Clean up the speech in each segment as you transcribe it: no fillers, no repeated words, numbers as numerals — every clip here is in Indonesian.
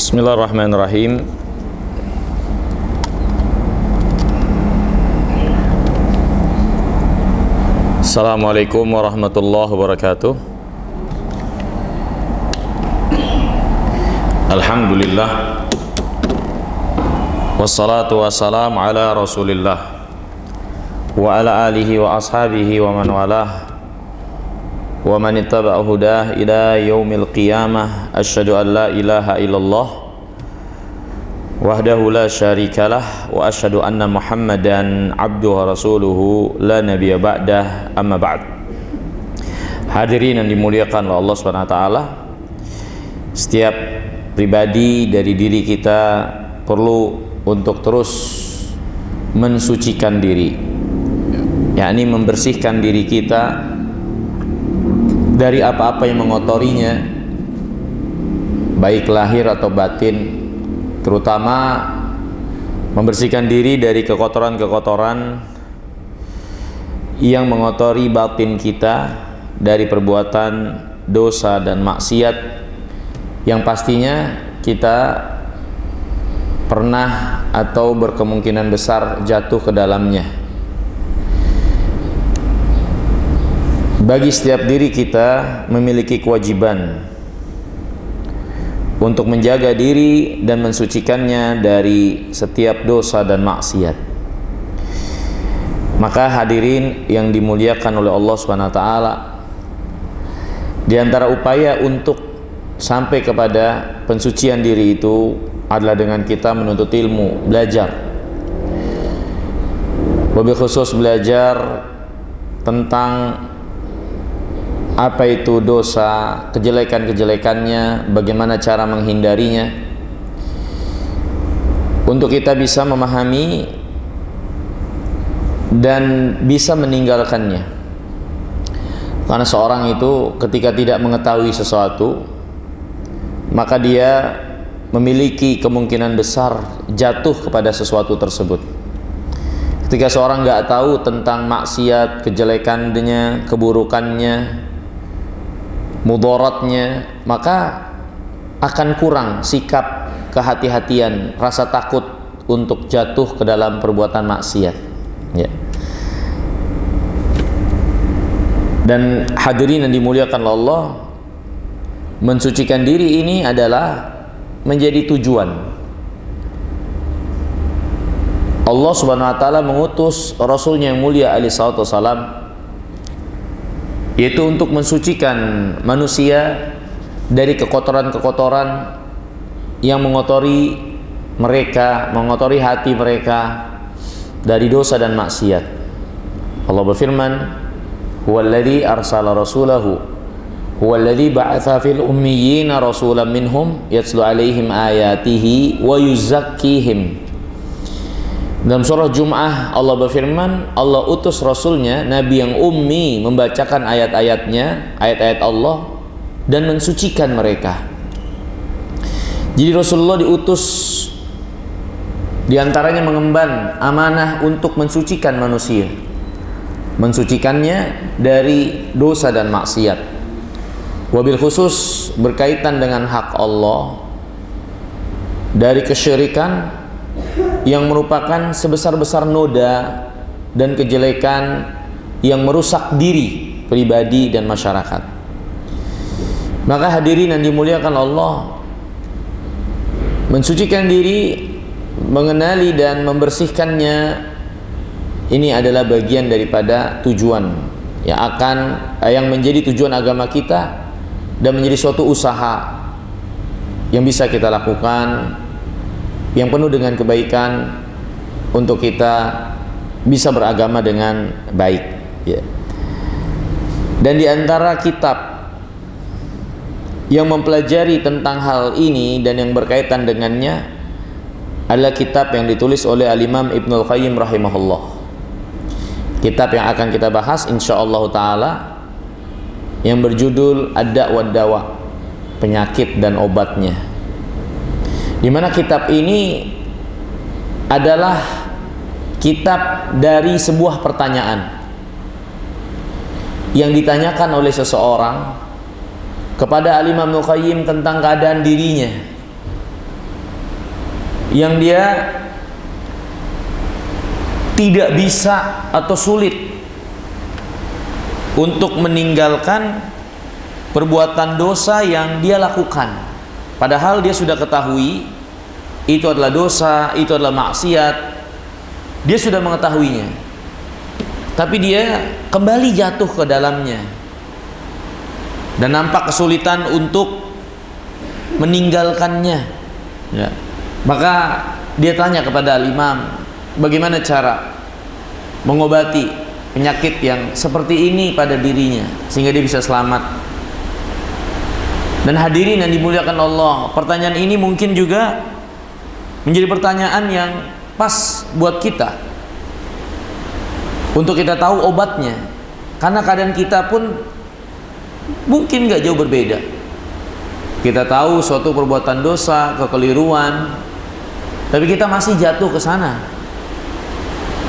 Bismillahirrahmanirrahim. Assalamualaikum warahmatullahi wabarakatuh. Alhamdulillah, wassalatu wassalamu ala rasulillah wa ala alihi wa ashabihi wa man walah wa man ittaba'a hudah ila yaumil qiyamah. Asyhadu an la ilaha illallah wahdahu la syarikalah wa asyhadu anna Muhammadan abduhu wa rasuluhu la nabiyya ba'dah, amma ba'd. Hadirin yang dimuliakan oleh Allah Subhanahu wa taala, setiap pribadi dari diri kita perlu untuk terus mensucikan diri, yakni membersihkan diri kita dari apa-apa yang mengotorinya, baik lahir atau batin, terutama membersihkan diri dari kekotoran-kekotoran yang mengotori batin kita dari perbuatan dosa dan maksiat yang pastinya kita pernah atau berkemungkinan besar jatuh ke dalamnya. Bagi setiap diri kita memiliki kewajiban untuk menjaga diri dan mensucikannya dari setiap dosa dan maksiat. Maka hadirin yang dimuliakan oleh Allah Subhanahu wa taala, di antara upaya untuk sampai kepada pensucian diri itu adalah dengan kita menuntut ilmu, belajar. Wabil khusus belajar tentang apa itu dosa, kejelekan-kejelekannya, bagaimana cara menghindarinya, untuk kita bisa memahami dan bisa meninggalkannya. Karena seorang itu ketika tidak mengetahui sesuatu, maka dia memiliki kemungkinan besar jatuh kepada sesuatu tersebut. Ketika seorang nggak tahu tentang maksiat, kejelekannya, keburukannya, mudaratnya, maka akan kurang sikap kehati-hatian, rasa takut untuk jatuh ke dalam perbuatan maksiat, ya. Dan hadirin yang dimuliakan Allah, mensucikan diri ini adalah menjadi tujuan. Allah Subhanahu wa taala mengutus Rasulnya yang mulia alaihi salatu wassalam, yaitu untuk mensucikan manusia dari kekotoran-kekotoran yang mengotori mereka, mengotori hati mereka dari dosa dan maksiat. Allah berfirman, huwallazi arsala rasulahu huwallazi ba'atha fil ummiyina rasulan minhum yatslu alaihim ayatihi wa yuzakkihim. Dalam surah Jum'ah Allah berfirman, Allah utus Rasulnya, Nabi yang ummi, membacakan ayat-ayatnya, ayat-ayat Allah, dan mensucikan mereka. Jadi Rasulullah diutus diantaranya mengemban amanah untuk mensucikan manusia, mensucikannya dari dosa dan maksiat. Wabil khusus berkaitan dengan hak Allah dari kesyirikan yang merupakan sebesar-besar noda dan kejelekan yang merusak diri pribadi dan masyarakat. Maka hadirin yang dimuliakan Allah, mensucikan diri, mengenali dan membersihkannya, ini adalah bagian daripada tujuan yang menjadi tujuan agama kita dan menjadi suatu usaha yang bisa kita lakukan, yang penuh dengan kebaikan untuk kita bisa beragama dengan baik, ya. Dan di antara kitab yang mempelajari tentang hal ini dan yang berkaitan dengannya adalah kitab yang ditulis oleh Al-Imam Ibnul Qayyim rahimahullah. Kitab yang akan kita bahas insyaallah taala yang berjudul Ad-Da' wad Dawa, penyakit dan obatnya. Di mana kitab ini adalah kitab dari sebuah pertanyaan yang ditanyakan oleh seseorang kepada Al-Imam Ibnul Qayyim tentang keadaan dirinya. yang dia tidak bisa atau sulit untuk meninggalkan perbuatan dosa yang dia lakukan, padahal dia sudah ketahui itu adalah dosa, itu adalah maksiat, dia sudah mengetahuinya, tapi dia kembali jatuh ke dalamnya dan nampak kesulitan untuk meninggalkannya, ya. Maka dia tanya kepada al-imam, bagaimana cara mengobati penyakit yang seperti ini pada dirinya sehingga dia bisa selamat. Dan hadirin yang dimuliakan Allah, pertanyaan ini mungkin juga menjadi pertanyaan yang pas buat kita untuk kita tahu obatnya, karena keadaan kita pun mungkin gak jauh berbeda. Kita tahu suatu perbuatan dosa, kekeliruan, tapi kita masih jatuh ke sana,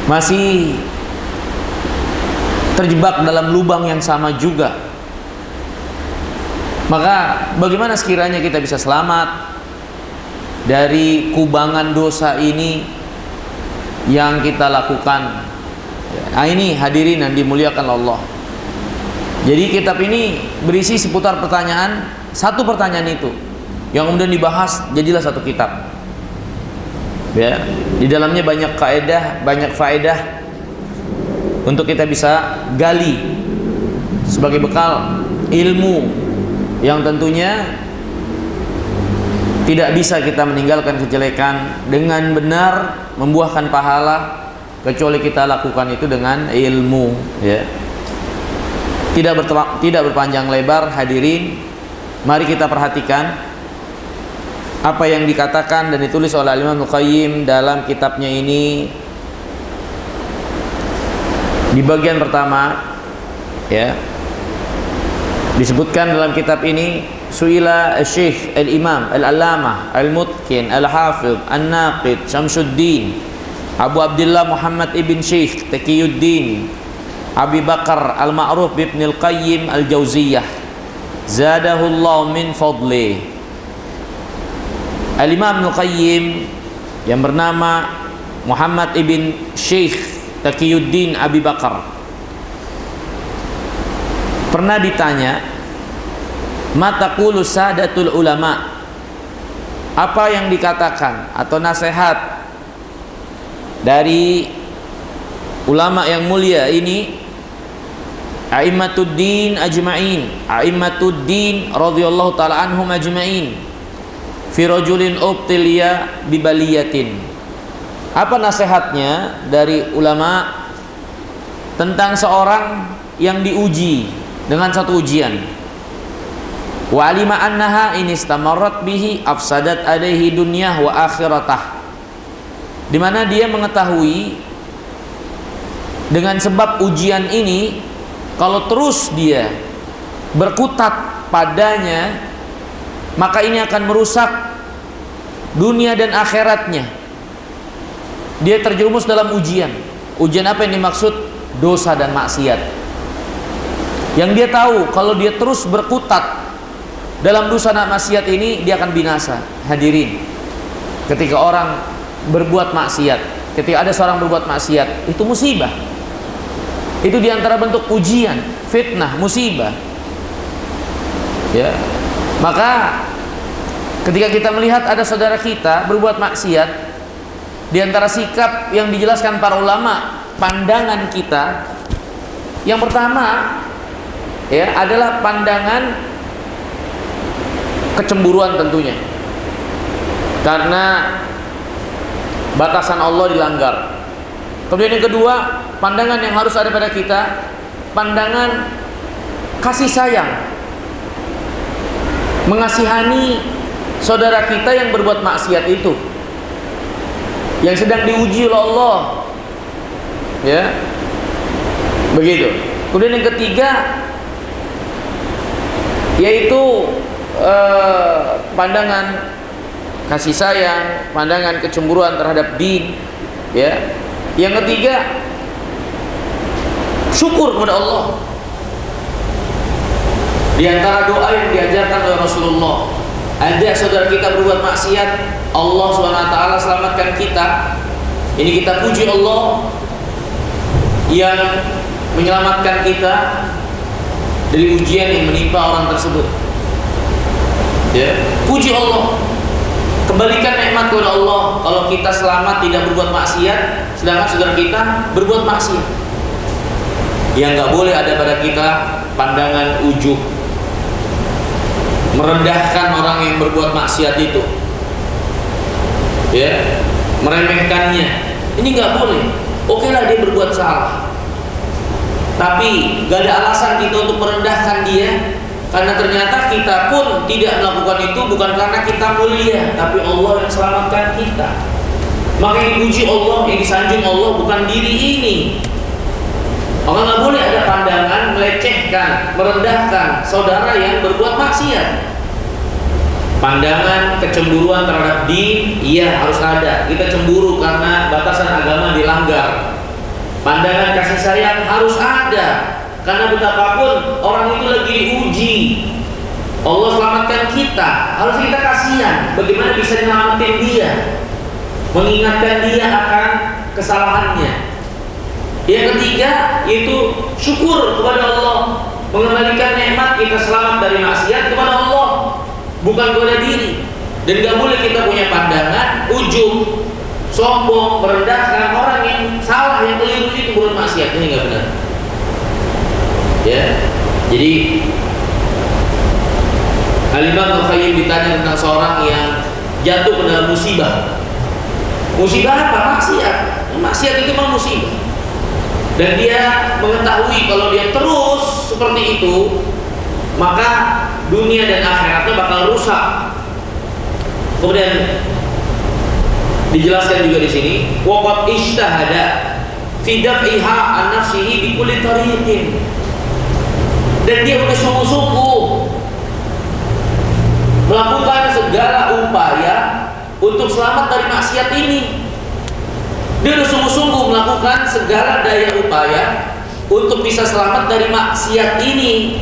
masih terjebak dalam lubang yang sama juga. Maka bagaimana sekiranya kita bisa selamat dari kubangan dosa ini yang kita lakukan? Nah, ini hadirin yang dimuliakan Allah. Jadi kitab ini berisi seputar pertanyaan, satu pertanyaan itu yang kemudian dibahas jadilah satu kitab. Ya, di dalamnya banyak kaidah, banyak faedah untuk kita bisa gali sebagai bekal ilmu yang tentunya tidak bisa kita meninggalkan kejelekan dengan benar membuahkan pahala kecuali kita lakukan itu dengan ilmu, ya. Tidak berpanjang lebar, hadirin, mari kita perhatikan apa yang dikatakan dan ditulis oleh Imam Al-Qayyim dalam kitabnya ini. Di bagian pertama, ya, disebutkan dalam kitab ini, suila Syekh Al-Imam Al-Allamah Al-Mutqin Al-Hafidh An-Naqid Syamsuddin Abu Abdullah Muhammad ibn Syekh Taqiyuddin Abi Bakar Al-Ma'ruf ibn Al-Qayyim Al-Jauziyah zadahullahu min fadli. Al-Imam Al-Qayyim yang bernama Muhammad ibn Syekh Taqiyuddin Abi Bakar pernah ditanya, mataqulu sadatul ulama, apa yang dikatakan atau nasihat dari ulama yang mulia ini, a'immatuddin ajma'in, a'immatuddin radhiyallahu ta'ala anhum ajma'in, fi rajulin ubtiliya bibaliyatin. Apa nasihatnya dari ulama tentang seorang yang diuji dengan satu ujian? Wa alima annaha in istamarrat bihi afsadat alaihi dunyah wa akhiratah, di mana dia mengetahui dengan sebab ujian ini, kalau terus dia berkutat padanya, maka ini akan merusak dunia dan akhiratnya. Dia terjerumus dalam ujian. Ujian apa yang dimaksud? Dosa dan maksiat. Yang dia tahu kalau dia terus berkutat dalam dosa dan maksiat ini, dia akan binasa. Hadirin, ketika orang berbuat maksiat, ketika ada seorang berbuat maksiat, itu musibah. Itu diantara bentuk ujian, fitnah, musibah, ya. Maka ketika kita melihat ada saudara kita berbuat maksiat, di antara sikap yang dijelaskan para ulama, pandangan kita yang pertama, ya, adalah pandangan kecemburuan tentunya, karena batasan Allah dilanggar. Kemudian yang kedua, pandangan yang harus ada pada kita, pandangan kasih sayang, mengasihani saudara kita yang berbuat maksiat itu, yang sedang diuji oleh Allah, ya, begitu. Kemudian yang ketiga, yaitu pandangan kasih sayang, pandangan kecemburuan terhadap din, ya. Yang ketiga, syukur kepada Allah. Di antara doa yang diajarkan oleh Rasulullah ada saudara kita berbuat maksiat, Allah SWT selamatkan kita. Ini kita puji Allah yang menyelamatkan kita dari ujian yang menimpa orang tersebut. Ya, puji Allah. Kembalikan nikmat kepada Allah. Kalau kita selamat tidak berbuat maksiat, sedangkan saudara kita berbuat maksiat, yang nggak boleh ada pada kita pandangan ujub, merendahkan orang yang berbuat maksiat itu, ya, meremehkannya. Ini nggak boleh. Oke lah dia berbuat salah, tapi nggak ada alasan kita untuk merendahkan dia. Karena ternyata kita pun tidak melakukan itu bukan karena kita mulia, tapi Allah yang selamatkan kita. Maka yang dipuji Allah, yang disanjung Allah bukan diri ini. Maka nggak boleh ada pandangan melecehkan, merendahkan saudara yang berbuat maksiat. Pandangan kecemburuan terhadap din, iya harus ada. Kita cemburu karena batasan agama dilanggar. Pandangan kasih sayang harus ada. Karena betapapun orang itu lagi diuji, Allah selamatkan kita, harus kita kasihan. Bagaimana bisa menyelamatkan dia, mengingatkan dia akan kesalahannya. Yang ketiga yaitu syukur kepada Allah, mengembalikan nikmat kita selamat dari maksiat kepada Allah, bukan kepada diri. Dan gak boleh kita punya pandangan ujub, sombong, merendahkan orang yang salah, yang keliru itu berbuat maksiat. Ini gak benar. Ya, jadi Al-Imam Al-Qayyim ditanya tentang seorang yang jatuh ke dalam musibah. Musibah apa? Maksiat. Maksiat itu memang musibah. Dan dia mengetahui kalau dia terus seperti itu, maka dunia dan akhiratnya bakal rusak. Kemudian dijelaskan juga di sini, waqad ijtahada fi daf'iha an nafsihi bi kulli tariqin. Dan dia udah sungguh-sungguh melakukan segala upaya untuk selamat dari maksiat ini. Dia udah sungguh-sungguh melakukan segala daya upaya untuk bisa selamat dari maksiat ini.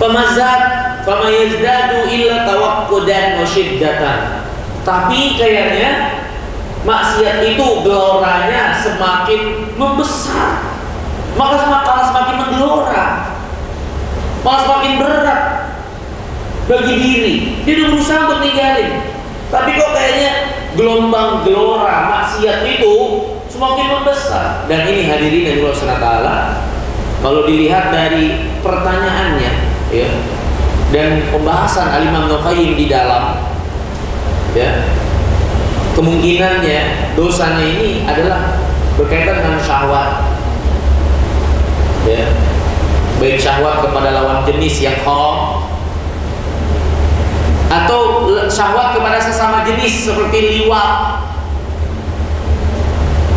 Pemazat, famayazdadu illa tawakkudan wa syiddatan. Tapi kayaknya maksiat itu geloranya semakin membesar, maka semakin menggelora, malah semakin berat bagi diri. Dia udah berusaha untuk ninggalin, tapi kok kayaknya gelombang gelora maksiat itu semakin membesar. Dan ini hadirin dari Allah SWT, kalau dilihat dari pertanyaannya, ya, dan pembahasan Al-Imam Al-Qayyim di dalam, ya, kemungkinannya dosanya ini adalah berkaitan dengan syahwat, ya, baik syahwat kepada lawan jenis yang haram atau syahwat kepada sesama jenis seperti liwat,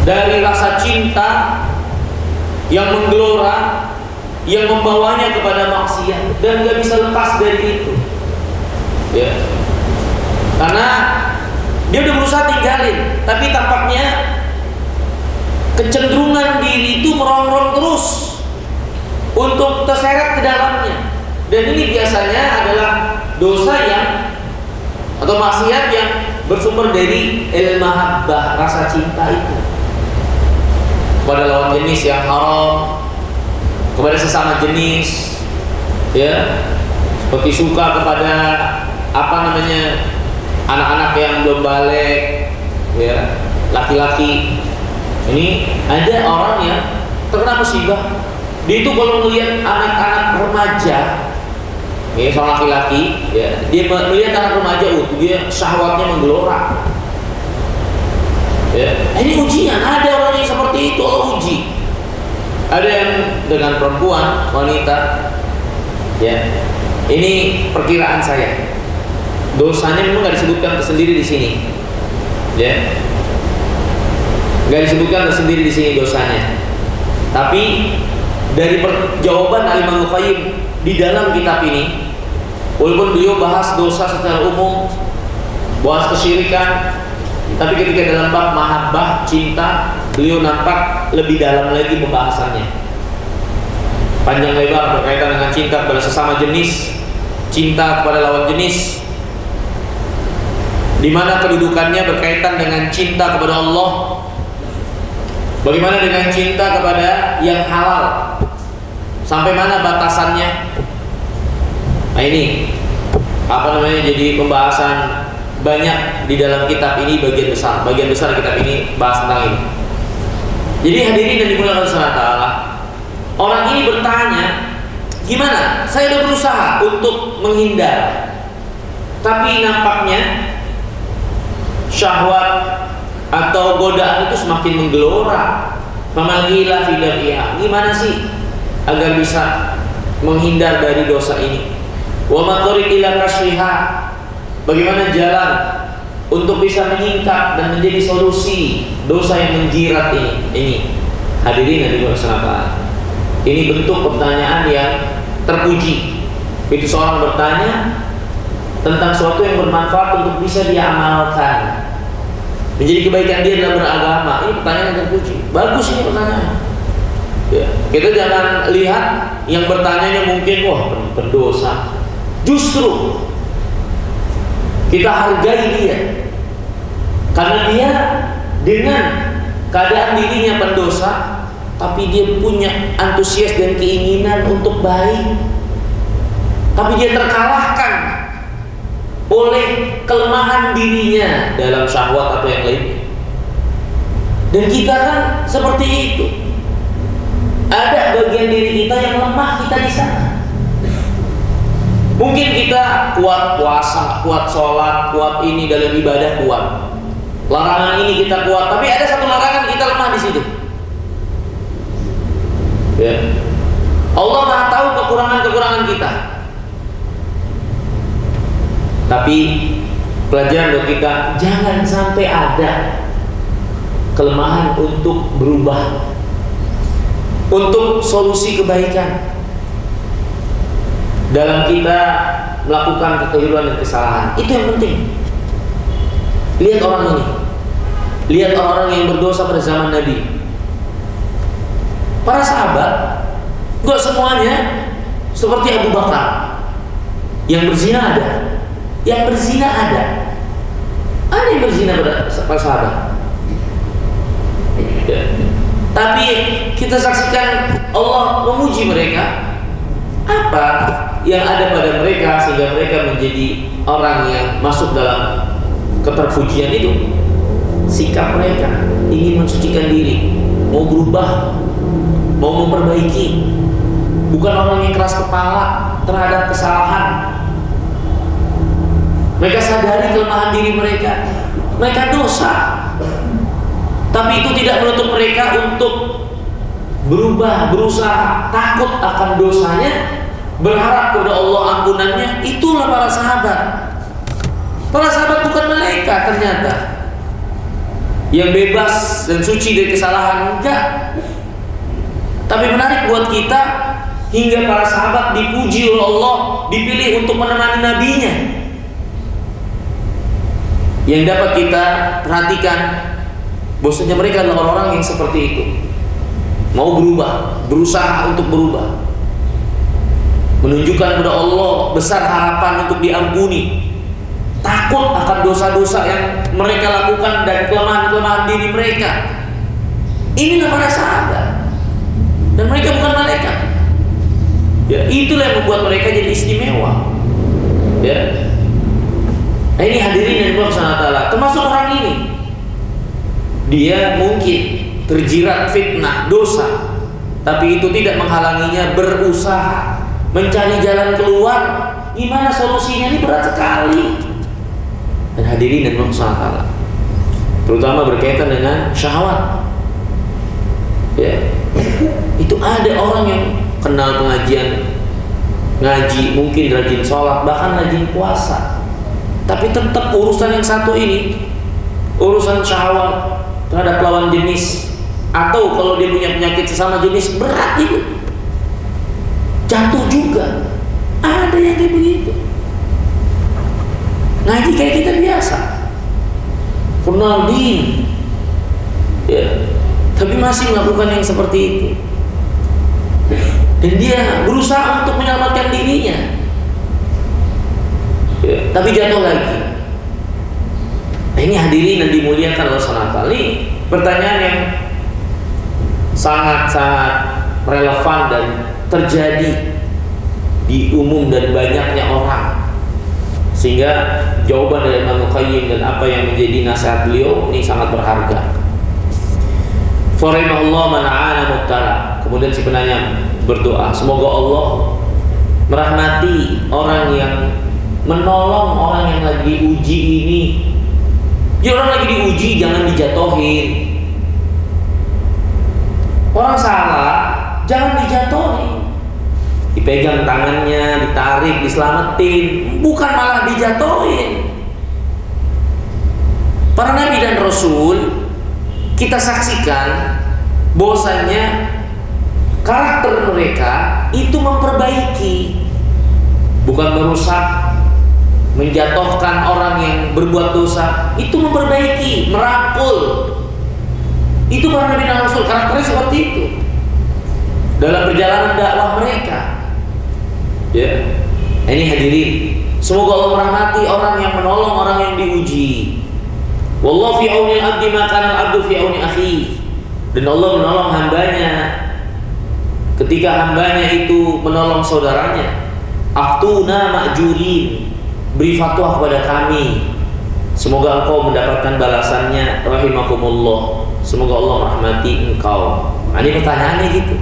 dari rasa cinta yang menggelora yang membawanya kepada maksiat dan gak bisa lepas dari itu, ya, karena dia udah berusaha tinggalin, tapi tampaknya kecenderungan diri itu merongrong terus untuk terseret ke dalamnya. Dan ini biasanya adalah dosa yang atau maksiat yang bersumber dari al-mahabbah, rasa cinta itu kepada lawan jenis yang haram, kepada sesama jenis, ya, seperti suka kepada anak-anak yang belum balik, ya, laki-laki. Ini ada orang yang terkena musibah. Dia itu kalau melihat anak-anak remaja, ya, seorang laki-laki, ya, dia melihat anak remaja, dia syahwatnya menggelora. Ya, ini ujian. Ada orang yang seperti itu, Allah uji. Ada yang dengan perempuan, wanita, ya. Ini perkiraan saya. Dosanya memang nggak disebutkan tersendiri di sini, ya. Nggak disebutkan tersendiri di sini dosanya. Tapi dari jawaban Al-Imam Al-Qayyim di dalam kitab ini, walaupun beliau bahas dosa secara umum, bahas kesyirikan, tapi ketika dalam bab mahabbah, cinta, beliau nampak lebih dalam lagi pembahasannya, panjang lebar berkaitan dengan cinta kepada sesama jenis, cinta kepada lawan jenis, di mana kedudukannya berkaitan dengan cinta kepada Allah. Bagaimana dengan cinta kepada yang halal? Sampai mana batasannya? Nah ini jadi pembahasan banyak di dalam kitab ini. Bagian besar kitab ini bahas tentang ini. Jadi hadirin yang dimuliakan Allah Ta'ala, orang ini bertanya, gimana? Saya sudah berusaha untuk menghindar, tapi nampaknya syahwat atau godaan itu semakin menggelora. Famalhila fidafiha. Gimana sih agar bisa menghindar dari dosa ini? Wa maturiq ila kasriha. Bagaimana jalan untuk bisa menyingkap dan menjadi solusi dosa yang menjirat ini? Ini hadirin yang dimuliakan. Ini bentuk pertanyaan yang terpuji. Itu seorang bertanya tentang sesuatu yang bermanfaat untuk bisa dia amalkan, menjadi kebaikan dia dalam beragama. Ini pertanyaan yang terpuji. Bagus ini pertanyaan. Ya. Kita jangan lihat yang bertanyanya mungkin pendosa. Justru kita hargai dia, karena dia dengan keadaan dirinya pendosa, tapi dia punya antusias dan keinginan untuk baik. Tapi dia terkalahkan oleh kelemahan dirinya dalam syahwat atau yang lainnya. Dan kita kan seperti itu. Ada bagian diri kita yang lemah, kita di sana. Mungkin kita kuat puasa, kuat sholat, kuat ini dalam ibadah kuat. Larangan ini kita kuat, tapi ada satu larangan kita lemah di situ. Ya. Allah Maha tahu kekurangan-kekurangan kita. Tapi pelajaran buat kita, jangan sampai ada kelemahan untuk berubah, untuk solusi kebaikan dalam kita melakukan kekeliruan dan kesalahan. Itu yang penting. Lihat orang ini, lihat orang-orang yang berdosa pada zaman Nabi. Para sahabat gak semuanya seperti Abu Bakar yang berzina. Yang berzina ada yang berzina pada sahabat. Ya. Tapi kita saksikan Allah memuji mereka. Apa yang ada pada mereka sehingga mereka menjadi orang yang masuk dalam keterpujian itu? Sikap mereka ingin mensucikan diri, mau berubah, mau memperbaiki. Bukan orang yang keras kepala terhadap kesalahan. Mereka sadari kelemahan diri mereka. Mereka dosa, tapi itu tidak menutup mereka untuk berubah, berusaha, takut akan dosanya, berharap kepada Allah ampunannya. Itulah para sahabat. Para sahabat bukan malaikat ternyata yang bebas dan suci dari kesalahan, enggak. Tapi menarik buat kita, hingga para sahabat dipuji oleh Allah, dipilih untuk menemani nabinya. Yang dapat kita perhatikan, bahwasanya mereka adalah orang-orang yang seperti itu, mau berubah, berusaha untuk berubah, menunjukkan kepada Allah besar harapan untuk diampuni, takut akan dosa-dosa yang mereka lakukan dan kelemahan-kelemahan diri mereka. Inilah para sahabat, dan mereka bukan malaikat. Ya, itulah yang membuat mereka jadi istimewa. Ya. Nah, ini hadirin yang dimuliakan Allah Ta'ala, termasuk orang ini. Dia mungkin terjerat fitnah, dosa, tapi itu tidak menghalanginya berusaha mencari jalan keluar. Gimana solusinya? Ini berat sekali. Dan hadirin dan dimuliakan Allah Ta'ala, terutama berkaitan dengan syahwat. Ya. Itu ada orang yang kenal pengajian, ngaji, mungkin rajin sholat, bahkan rajin puasa, tapi tetap urusan yang satu ini, urusan syahwat terhadap lawan jenis, atau kalau dia punya penyakit sesama jenis, berat itu, jatuh juga. Ada yang kayak begitu. Ngaji kayak kita biasa, kenal din, ya, tapi masih melakukan yang seperti itu. Dan dia berusaha untuk menyelamatkan dirinya, ya, tapi jatuh lagi. Nah, ini hadirin yang dimuliakan Allah SWT. Ini pertanyaan yang sangat-sangat relevan dan terjadi di umum dan banyaknya orang, sehingga jawaban dari Imam Qayyim dan apa yang menjadi nasihat beliau ini sangat berharga. Farimahullah man aana mubtala. Kemudian si penanya berdoa, semoga Allah merahmati orang yang menolong orang yang lagi diuji ini. Jadi orang lagi diuji jangan dijatuhin. Orang salah jangan dijatuhin. Dipegang tangannya, ditarik, diselamatin, bukan malah dijatuhin. Para nabi dan rasul kita saksikan bahwasanya karakter mereka itu memperbaiki, bukan merusak. Menjatuhkan orang yang berbuat dosa itu memperbaiki, merangkul. Itu para nabi dan rasul, karakternya seperti itu dalam perjalanan dakwah mereka. Ya, ini hadirin, semoga Allah merahmati orang yang menolong orang yang diuji. Wallahu fi auni al-abdi ma kana al-abdu fi auni akhi. Dan Allah menolong hambanya ketika hambanya itu menolong saudaranya. Aftuna ma'jurin, beri fatwa kepada kami, semoga engkau mendapatkan balasannya. Rahimakumullah, semoga Allah merahmati engkau. Nah, ini pertanyaannya gitu.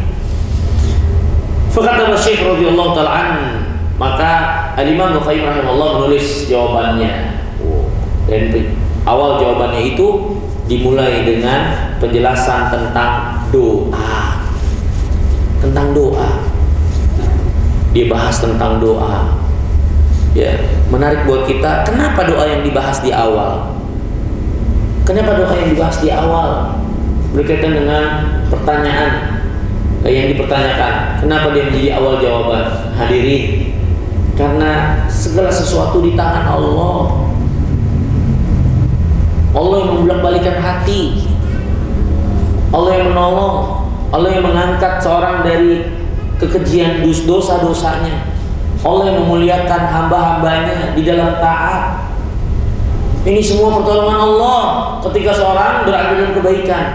Fakata Syekh radhiyallahu ta'ala an, maka Al-Imam Qayyim rahimahullah menulis jawabannya. Dan awal jawabannya itu dimulai dengan penjelasan tentang doa. Tentang doa. Dia bahas tentang doa. Ya, menarik buat kita. Kenapa doa yang dibahas di awal? Kenapa doa yang dibahas di awal berkaitan dengan pertanyaan yang dipertanyakan? Kenapa dia menjadi awal jawaban? Hadirin, karena segala sesuatu di tangan Allah. Allah yang membolak-balikan hati, Allah yang menolong, Allah yang mengangkat seorang dari kekejian dosa-dosanya, Allah yang memuliakan hamba-hambanya di dalam taat. Ini semua pertolongan Allah ketika seorang berada dalam kebaikan.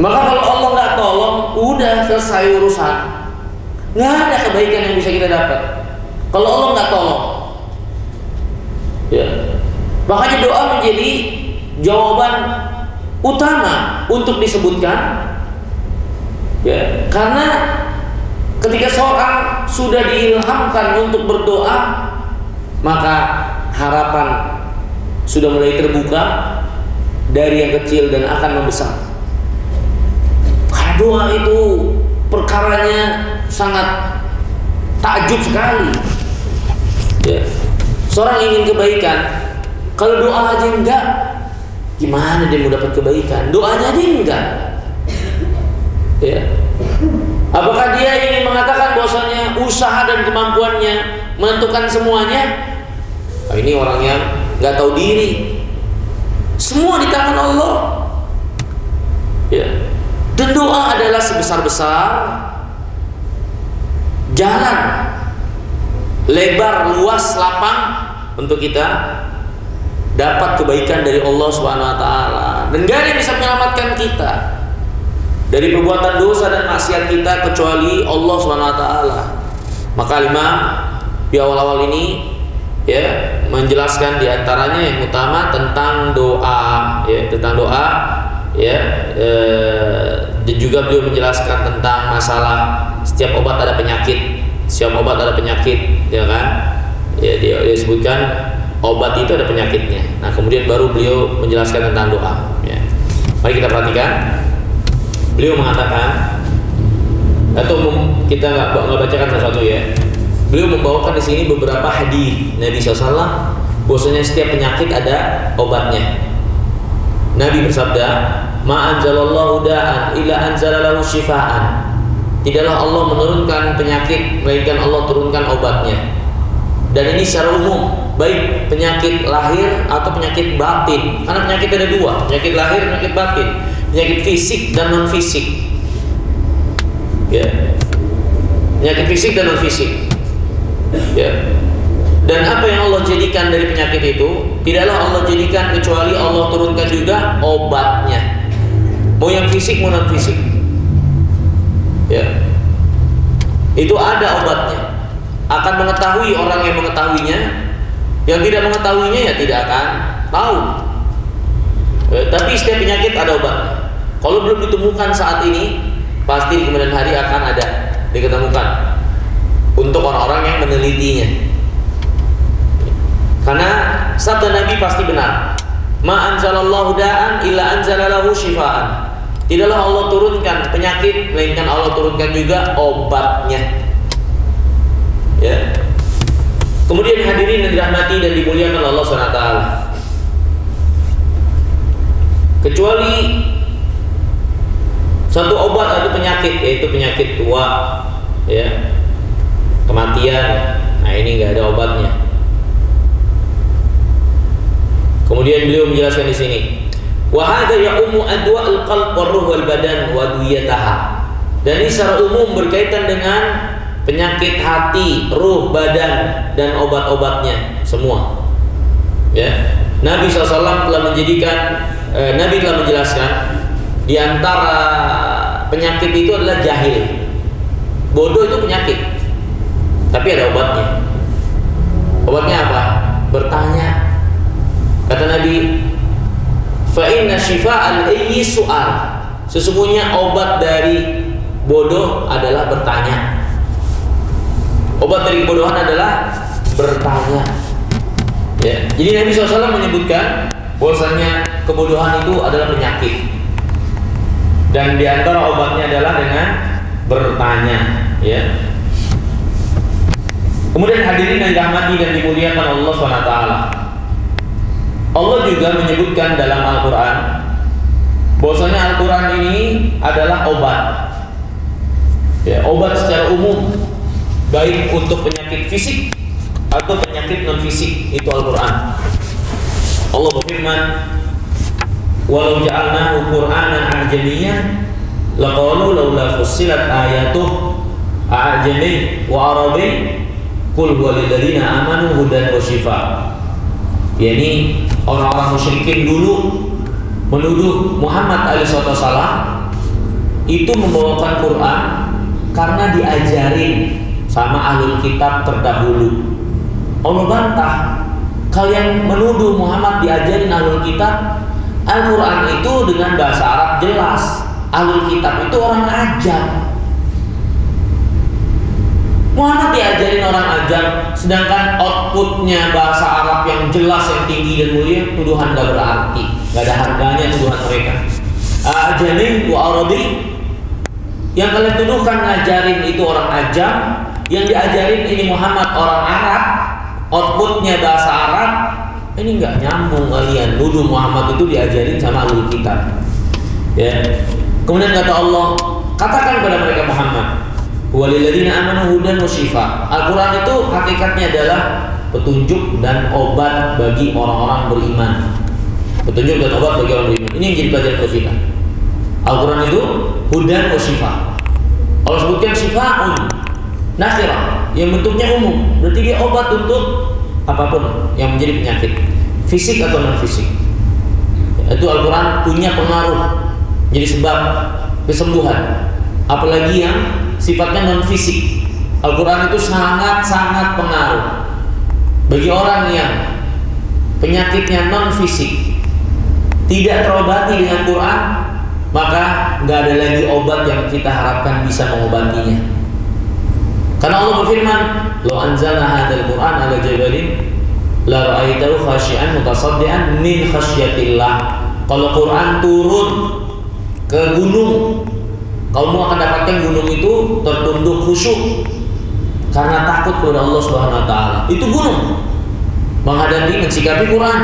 Maka kalau Allah nggak tolong, udah selesai urusan. Nggak ada kebaikan yang bisa kita dapat kalau Allah nggak tolong. Ya. Makanya doa menjadi jawaban utama untuk disebutkan. Ya, karena ketika seorang sudah diilhamkan untuk berdoa, maka harapan sudah mulai terbuka dari yang kecil dan akan membesar. Karena doa itu perkaranya sangat takjub sekali. Ya. Seorang ingin kebaikan, kalau doa aja enggak, gimana dia mau dapat kebaikan? Doanya aja enggak. Ya. Apakah dia ingin mengatakan bahwasanya usaha dan kemampuannya menentukan semuanya? Nah, ini orang yang nggak tahu diri. Semua di tangan Allah. Ya. Dan doa adalah sebesar-besar jalan lebar, luas, lapang untuk kita dapat kebaikan dari Allah Subhanahu wa taala. Dan gak ada yang bisa menyelamatkan kita dari perbuatan dosa dan maksiat kita kecuali Allah Subhanahu wa taala. Maka Imam di awal-awal ini ya menjelaskan di antaranya yang utama tentang doa, ya, tentang doa, ya, dan juga beliau menjelaskan tentang masalah setiap obat ada penyakit, setiap obat ada penyakit, ya kan? Ya, dia sebutkan obat itu ada penyakitnya. Nah, kemudian baru beliau menjelaskan tentang doa. Ya. Mari kita perhatikan. Beliau mengatakan, atau kita nggak bacakan satu-satu ya. Beliau membawakan di sini beberapa hadis Nabi SAW, bahwasanya setiap penyakit ada obatnya. Nabi bersabda, "Ma anzalallahu da'an illa anzalalahu shifaan." Tidaklah Allah menurunkan penyakit melainkan Allah turunkan obatnya. Dan ini secara umum, baik penyakit lahir atau penyakit batin. Karena penyakit ada dua, penyakit lahir, penyakit batin, penyakit fisik dan non fisik. Ya, penyakit fisik dan non fisik. Ya, Dan apa yang Allah jadikan dari penyakit itu, tidaklah Allah jadikan kecuali Allah turunkan juga obatnya. Mau yang fisik mau non fisik. Ya. Itu ada obatnya. Akan mengetahui orang yang mengetahuinya. Yang tidak mengetahuinya ya tidak akan tahu. Tapi setiap penyakit ada obatnya. Kalau belum ditemukan saat ini, pasti di kemudian hari akan ada diketemukan untuk orang-orang yang menelitinya. Karena sabda Nabi pasti benar. Ma anzalallahu da'an illa anzalalahu shifaan. Tidaklah Allah turunkan penyakit, melainkan Allah turunkan juga obatnya. Ya. Kemudian hadirin yang dirahmati dan dimuliakan Allah SWT, kecuali satu obat atau penyakit, yaitu penyakit tua, ya, kematian. Nah ini nggak ada obatnya. Kemudian beliau menjelaskan di sini, wa hadza ya'ummu adwa'ul qalb war ruh wal badan wa adwiyataha. Dan ini secara umum berkaitan dengan penyakit hati, ruh, badan, dan obat-obatnya semua. Ya, Nabi SAW telah menjadikan, Nabi telah menjelaskan di antara penyakit itu adalah jahil. Bodoh itu penyakit, tapi ada obatnya. Obatnya apa? Bertanya. Kata Nabi, fa inna shifa'al ayyi su'al. Sesungguhnya obat dari bodoh adalah bertanya. Obat dari kebodohan adalah bertanya. Ya. Jadi Nabi SAW menyebutkan bahwasanya kebodohan itu adalah penyakit. Dan di antara obatnya adalah dengan bertanya. Ya. Kemudian hadirin yang dirahmati dan dimuliakan Allah SWT, Allah juga menyebutkan dalam Al-Quran bahwasanya Al-Quran ini adalah obat. Ya, obat secara umum, baik untuk penyakit fisik atau penyakit non fisik, itu Al-Quran. Allah berfirman, walau ja'alnahu Qur'anan a'jamiyyan laqalu laula fussilat ayatuh a'jami wa arabi qul huwa lil ladzina amanu hudan wa shifa. Yani orang-orang musyrikin dulu menuduh Muhammad alaihissalam itu membawakan Quran karena diajarin sama ahlul kitab terdahulu. Allah bantah, kalian menuduh Muhammad diajarin ahlul kitab. Al-Quran itu dengan bahasa Arab jelas. Ahlul kitab itu orang ajam. Muhammad diajarin orang ajam, sedangkan outputnya bahasa Arab yang jelas, yang tinggi dan mulia. Tuduhan gak berarti, gak ada harganya tuduhan mereka. Ajamin wa arabi, yang kalian tuduhkan ngajarin itu orang ajam, yang diajarin ini Muhammad orang Arab, outputnya bahasa Arab. Ini nggak nyambung kalian nuduh Muhammad itu diajarin sama ahlul kitab. Ya. Kemudian kata Allah, katakan kepada mereka Muhammad, walil ladzina amanu hudan wa shifa. Al-Quran itu hakikatnya adalah petunjuk dan obat bagi orang-orang beriman. Petunjuk dan obat bagi orang beriman. Ini yang jadi pelajaran buat kita. Al-Quran itu hudan wa shifa. Allah sebutkan shifaun nakirah, yang bentuknya umum, berarti dia obat untuk apapun yang menjadi penyakit, fisik atau non fisik. Itu Al-Quran punya pengaruh, jadi sebab kesembuhan. Apalagi yang sifatnya non fisik, Al-Quran itu sangat-sangat pengaruh bagi orang yang penyakitnya non fisik, tidak terobati dengan Quran, maka nggak ada lagi obat yang kita harapkan bisa mengobatinya. Karena Allah berfirman, "Law anzalna hadzal Qur'an 'ala jabalin la ra'aitahu khashi'an mutasaddian min khasyatillah." Kalau Quran turun ke gunung, kamu akan dapatkan gunung itu tertunduk khusyuk karena takut kepada Allah Subhanahu wa taala. Itu gunung menghadapi mensikapi Quran.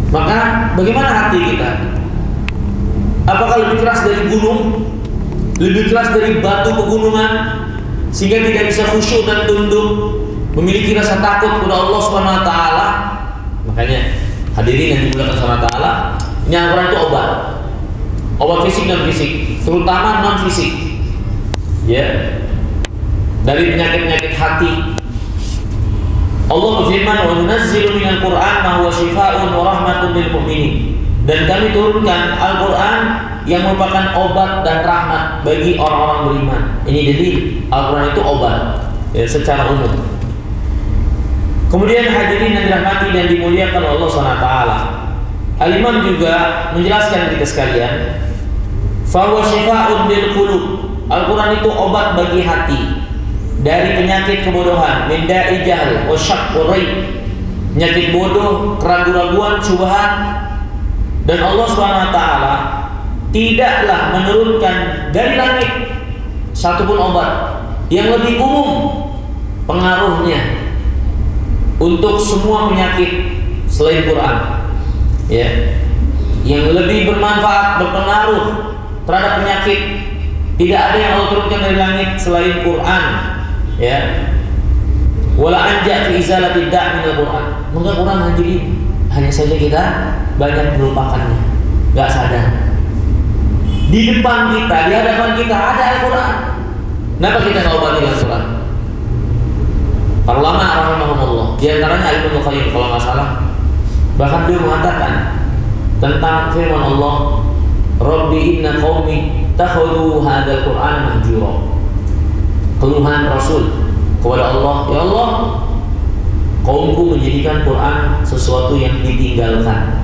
Maka bagaimana hati kita? Apakah lebih keras dari gunung? Lebih keras dari batu pegunungan? Sehingga tidak bisa khusyuk dan tunduk, memiliki rasa takut kepada Allah Subhanahu wa taala. Makanya hadirin yang dimuliakan Allah taala, ini Al-Quran itu obat. Obat fisik dan fisik, terutama non fisik. Ya. Dari penyakit-penyakit hati. Allah berfirman, "Wa nunazzilu minal Qur'an ma huwa shifaa'un wa rahmatun lil mu'minin." Dan kami turunkan Al-Qur'an yang merupakan obat dan rahmat bagi orang-orang beriman. Ini jadi Al-Qur'an itu obat ya, secara umum. Kemudian hadirin yang dirahmati dan dimuliakan Allah SWT, Al-Imam juga menjelaskan kita sekalian, fa huwa shifaa'un lil qulub. Al-Qur'an itu obat bagi hati dari penyakit kebodohan, min da'i jahl wa syak wa raib, penyakit bodoh, keraguan-raguan, syubhat. Dan Allah SWT tidaklah menurunkan dari langit satupun obat yang lebih umum pengaruhnya untuk semua penyakit selain Quran, ya, yang lebih bermanfaat, berpengaruh terhadap penyakit. Tidak ada yang Allah turunkan dari langit selain Quran, ya. Wala anja fi izalati da' min al-Quran. Maka Quran hanya saja kita banyak melupakannya, nggak sadar. Di depan kita, di hadapan kita ada Al-Quran. Kenapa kita nggak obati dengan Quran? Para ulama rahimahumullah, di antaranya Ibnu Qayyim kalau nggak salah, bahkan dia mengatakan tentang firman Allah, Rabbi inna qaumi takhudhu hadzal Qur'an mahjura. Keluhan Rasul kepada Allah, ya Allah, kaumku menjadikan Quran sesuatu yang ditinggalkan.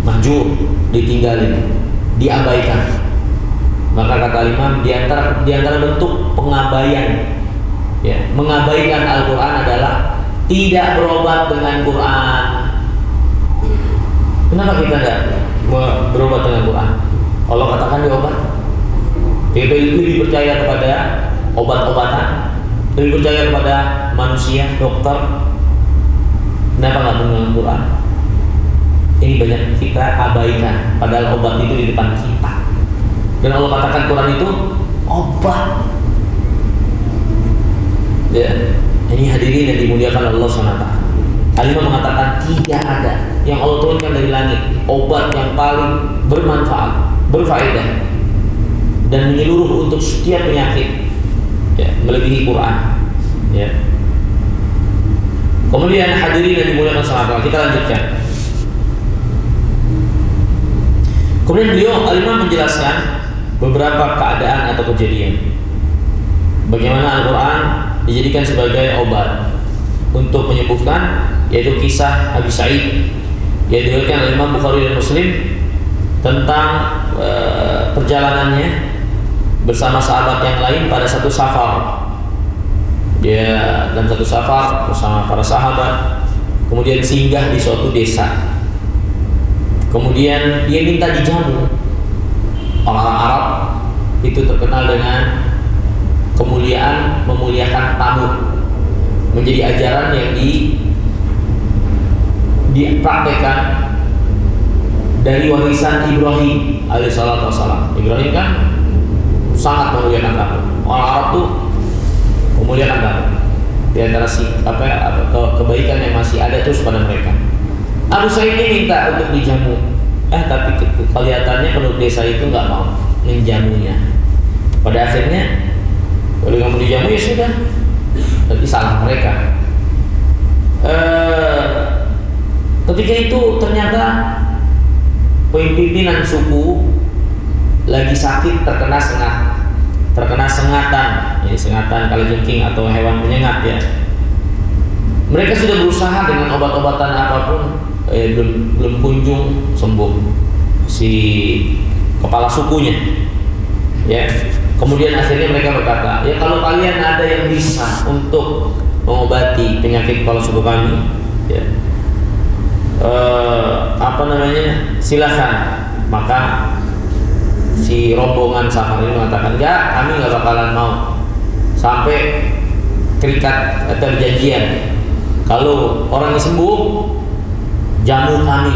Mahjur, ditinggalin, diabaikan. Maka kata Imam, di antara bentuk pengabaian, ya, mengabaikan Al-Quran adalah tidak berobat dengan Quran. Kenapa kita tidak berobat dengan Quran? Allah katakan diobat. Kita lebih percaya kepada obat-obatan, lebih percaya kepada manusia, dokter. Kenapa nggak dengan Quran? Ini banyak kita abaikan, padahal obat itu di depan kita. Dan Allah katakan Quran itu obat. Ya, ini hadirin yang dimuliakan Allah SWT. Al-Imam mengatakan tidak ada yang Allah turunkan dari langit obat yang paling bermanfaat, berfaedah dan menyeluruh untuk setiap penyakit, ya, melebihi Quran, ya. Kemudian hadirin yang dimuliakan Allah, kita lanjutkan. Kemudian beliau Al-Imam menjelaskan beberapa keadaan atau kejadian bagaimana Al-Quran dijadikan sebagai obat untuk menyembuhkan, yaitu kisah Abi Sa'id yang diriwayatkan oleh Imam Bukhari dan Muslim tentang perjalanannya bersama sahabat yang lain pada satu safar. Dia dalam satu safar bersama para sahabat, kemudian singgah di suatu desa. Kemudian dia minta dijamu. Orang Arab itu terkenal dengan kemuliaan, memuliakan tamu, menjadi ajaran yang dipraktekkan dari warisan Ibrahim alaihissalatu wassalam. Ibrahim kan sangat memuliakan tamu. Orang Arab tuh memuliakan tamu. Di antara kebaikan yang masih ada terus pada mereka. Abu Sa'id ini minta untuk dijamu, tapi kelihatannya penduduk desa itu nggak mau menjamunya. Pada akhirnya, kalau kamu dijamu ya sudah, berarti salah mereka. Ketika itu ternyata pimpinan suku lagi sakit, terkena sengatan. Ini sengatan kalajengking atau hewan penyengat, ya. Mereka sudah berusaha dengan obat-obatan apapun, belum kunjung sembuh si kepala sukunya, ya. Kemudian akhirnya mereka berkata, ya kalau kalian ada yang bisa untuk mengobati penyakit kepala suku kami, ya, silakan. Maka si rombongan safar ini mengatakan, enggak, kami nggak bakalan mau. Sampai terikat perjanjian, kalau orang yang sembuh, jamu kami,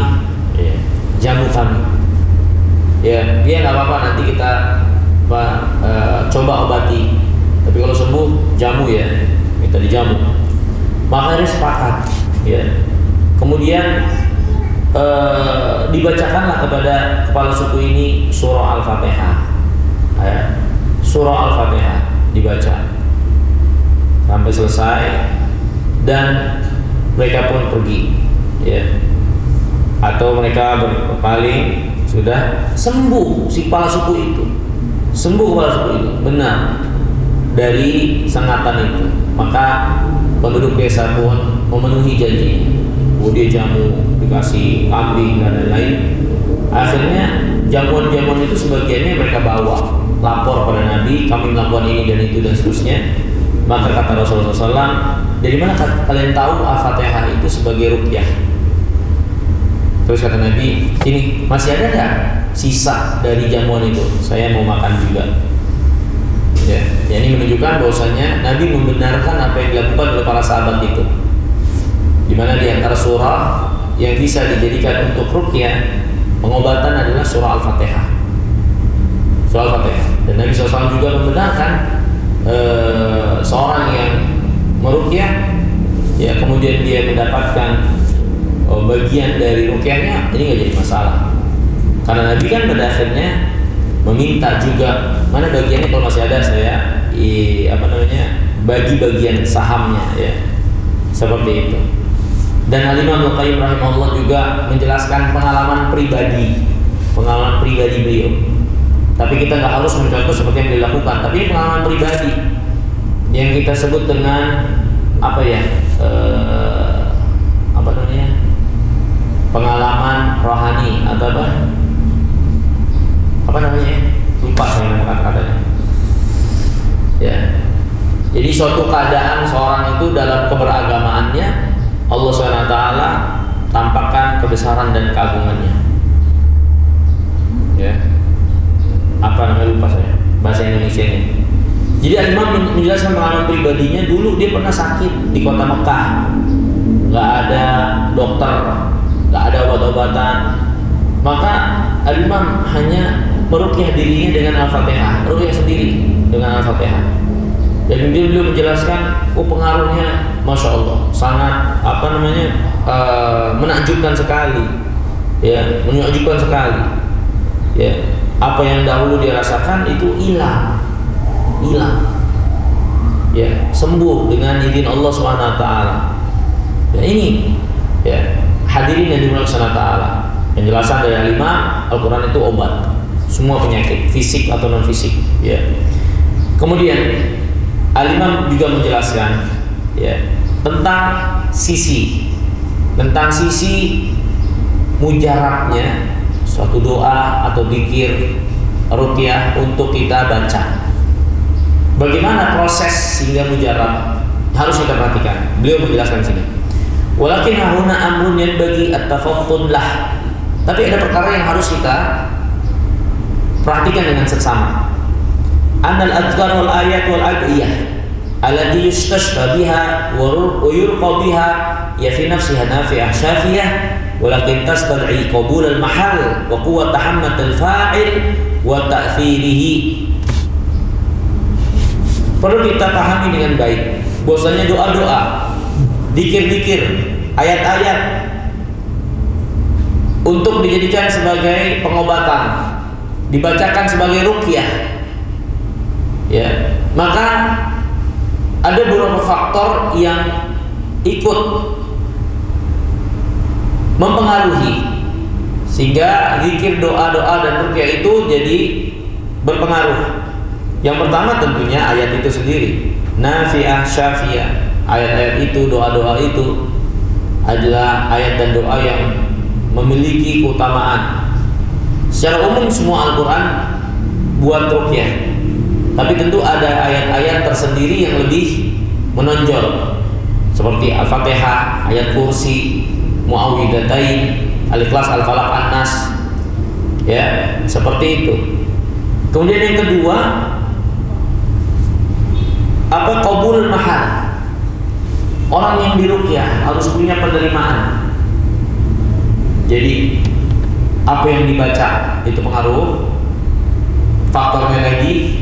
ya, jamu kami. Ya, dia nggak apa-apa, nanti kita coba obati. Tapi kalau sembuh, jamu ya, minta dijamu. Maka dia sepakat, ya. Kemudian dibacakanlah kepada kepala suku ini surah Al-Fatihah, ya. Surah Al-Fatihah dibaca sampai selesai. dan mereka pun pergi, ya, atau mereka berpaling, sudah sembuh si kepala suku itu, benar dari sengatan itu. Maka penduduk desa pun memenuhi janji, dia jamu, dikasih kambing dan lain-lain. Akhirnya jamuan-jamuan itu sebagiannya mereka bawa lapor pada Nabi, kami melakukan ini dan itu dan seterusnya. Maka kata Rasulullah SAW, dari mana kalian tahu Al-Fatihah itu sebagai ruqyah? Terus kata Nabi, sini masih ada nggak sisa dari jamuan itu? Saya mau makan juga. Ya, ini menunjukkan bahwasanya Nabi membenarkan apa yang dilakukan oleh para sahabat itu. Di mana di antara surah yang bisa dijadikan untuk ruqyah pengobatan adalah surah Al-Fatihah. Surah Al-Fatihah. Dan Nabi SAW juga membenarkan seorang yang meruqyah, ya, kemudian dia mendapatkan bagian dari ruqyahnya, ini nggak jadi masalah. Karena Nabi kan pada akhirnya meminta juga, mana bagiannya kalau masih ada saya bagi bagian sahamnya, ya, seperti itu. Dan Al-Imam Al-Qayyim rahimahullah juga menjelaskan pengalaman pribadi beliau. Tapi kita nggak harus mencontoh seperti yang dilakukan, tapi pengalaman pribadi yang kita sebut dengan pengalaman rohani atau lupa saya nama kata-katanya. Ya, jadi suatu keadaan seorang itu dalam keberagamaannya, Allah SWT tampakkan kebesaran dan keagungannya. Ya, lupa saya bahasa Indonesianya. Jadi Al-Imam menjelaskan pengalaman pribadinya. Dulu dia pernah sakit di kota Mekah, nggak ada dokter, nggak ada obat-obatan. Maka Al-Imam hanya meruqyah dirinya dengan Al-Fatihah, ruqyah sendiri dengan Al-Fatihah. Dan beliau menjelaskan, pengaruhnya Masya Allah, sangat menakjubkan sekali, ya, menakjubkan sekali, ya. Apa yang dahulu dirasakan itu hilang, ya, sembuh dengan izin Allah SWT. Ya, ini, ya, hadirin yang dimuliakan Allah SWT. Penjelasan dari Al-Imam, Al-Quran itu obat semua penyakit fisik atau non fisik, ya. Kemudian Al-Imam juga menjelaskan, ya, tentang sisi mujarabnya suatu doa atau dzikir ruqyah untuk kita baca. Bagaimana proses sehingga mujarab harus kita perhatikan. Beliau menjelaskan sini. Walakin hahuna amrun yanbaghi at-tafattun lah. Tapi ada perkara yang harus kita perhatikan dengan seksama. Annal adhkar wal ayat wal adiyah allati yustashfa biha wa yurqa biha ya fi nafsiha nafi'ah syafiyah walakin tastad'i qabul al mahal wa quwwat tahammat al fa'il wa ta'thirihi. Perlu kita pahami dengan baik bahwasanya doa-doa, dzikir-dzikir, ayat-ayat untuk dijadikan sebagai pengobatan, dibacakan sebagai ruqyah, ya, maka ada beberapa faktor yang ikut mempengaruhi sehingga zikir, doa-doa dan ruqyah itu jadi berpengaruh. Yang pertama tentunya ayat itu sendiri, nafi'ah syafiyah. Ayat-ayat itu, doa-doa itu adalah ayat dan doa yang memiliki keutamaan. Secara umum semua Al-Quran buat ruqyah, tapi tentu ada ayat-ayat tersendiri yang lebih menonjol, seperti Al-Fatihah, ayat kursi, Muawwidhatain, Al-Ikhlas, Al-Falaq, An-Nas, ya, seperti itu. Kemudian yang kedua, qabul mahal. Orang yang diruqyah harus punya penerimaan. Jadi apa yang dibaca itu pengaruh. Faktornya lagi,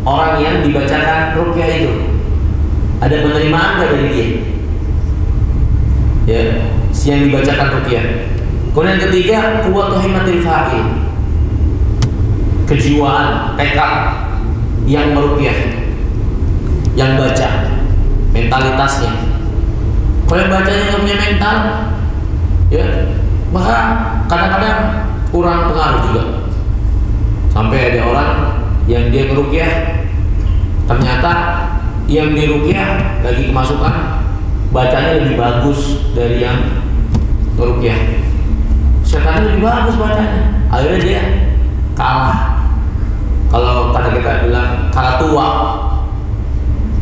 orang yang dibacakan ruqyah itu ada penerimaan nggak dari dia? Ya, si yang dibacakan ruqyah. Kemudian yang ketiga, quwwatu himmatil fa'il. Kejiwaan, tekad yang meruqyah, yang baca, mentalitasnya. Kalau yang bacanya nggak punya mental, ya maka kadang-kadang kurang pengaruh juga. Sampai ada orang yang dia ngeruqyah, ternyata yang diruqyah lagi kemasukan, bacanya lebih bagus dari yang ngeruqyah. Setannya lebih bagus bacanya, akhirnya dia kalah. Kalau kata kita bilang kalah tua,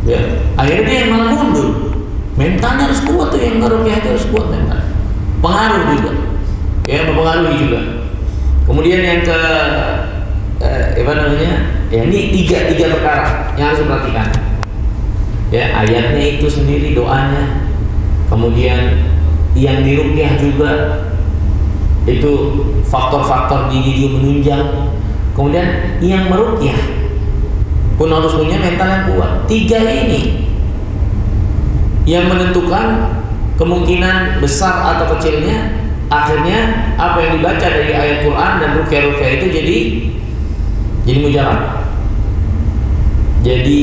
ya akhirnya dia yang malah mundur. Mentalnya harus kuat tuh, yang ngeruqyah itu harus kuat mental. Pengaruh juga, ya mempengaruhi juga. Kemudian yang ke apa namanya? Ya ini tiga perkara yang harus diperhatikan. Ya ayatnya itu sendiri, doanya, kemudian yang diruqyah juga itu faktor-faktor juga menunjang. Kemudian yang meruqyah pun harus punya mental yang kuat. Tiga ini yang menentukan kemungkinan besar atau kecilnya akhirnya apa yang dibaca dari ayat Quran dan ruqyah itu jadi mujarab, jadi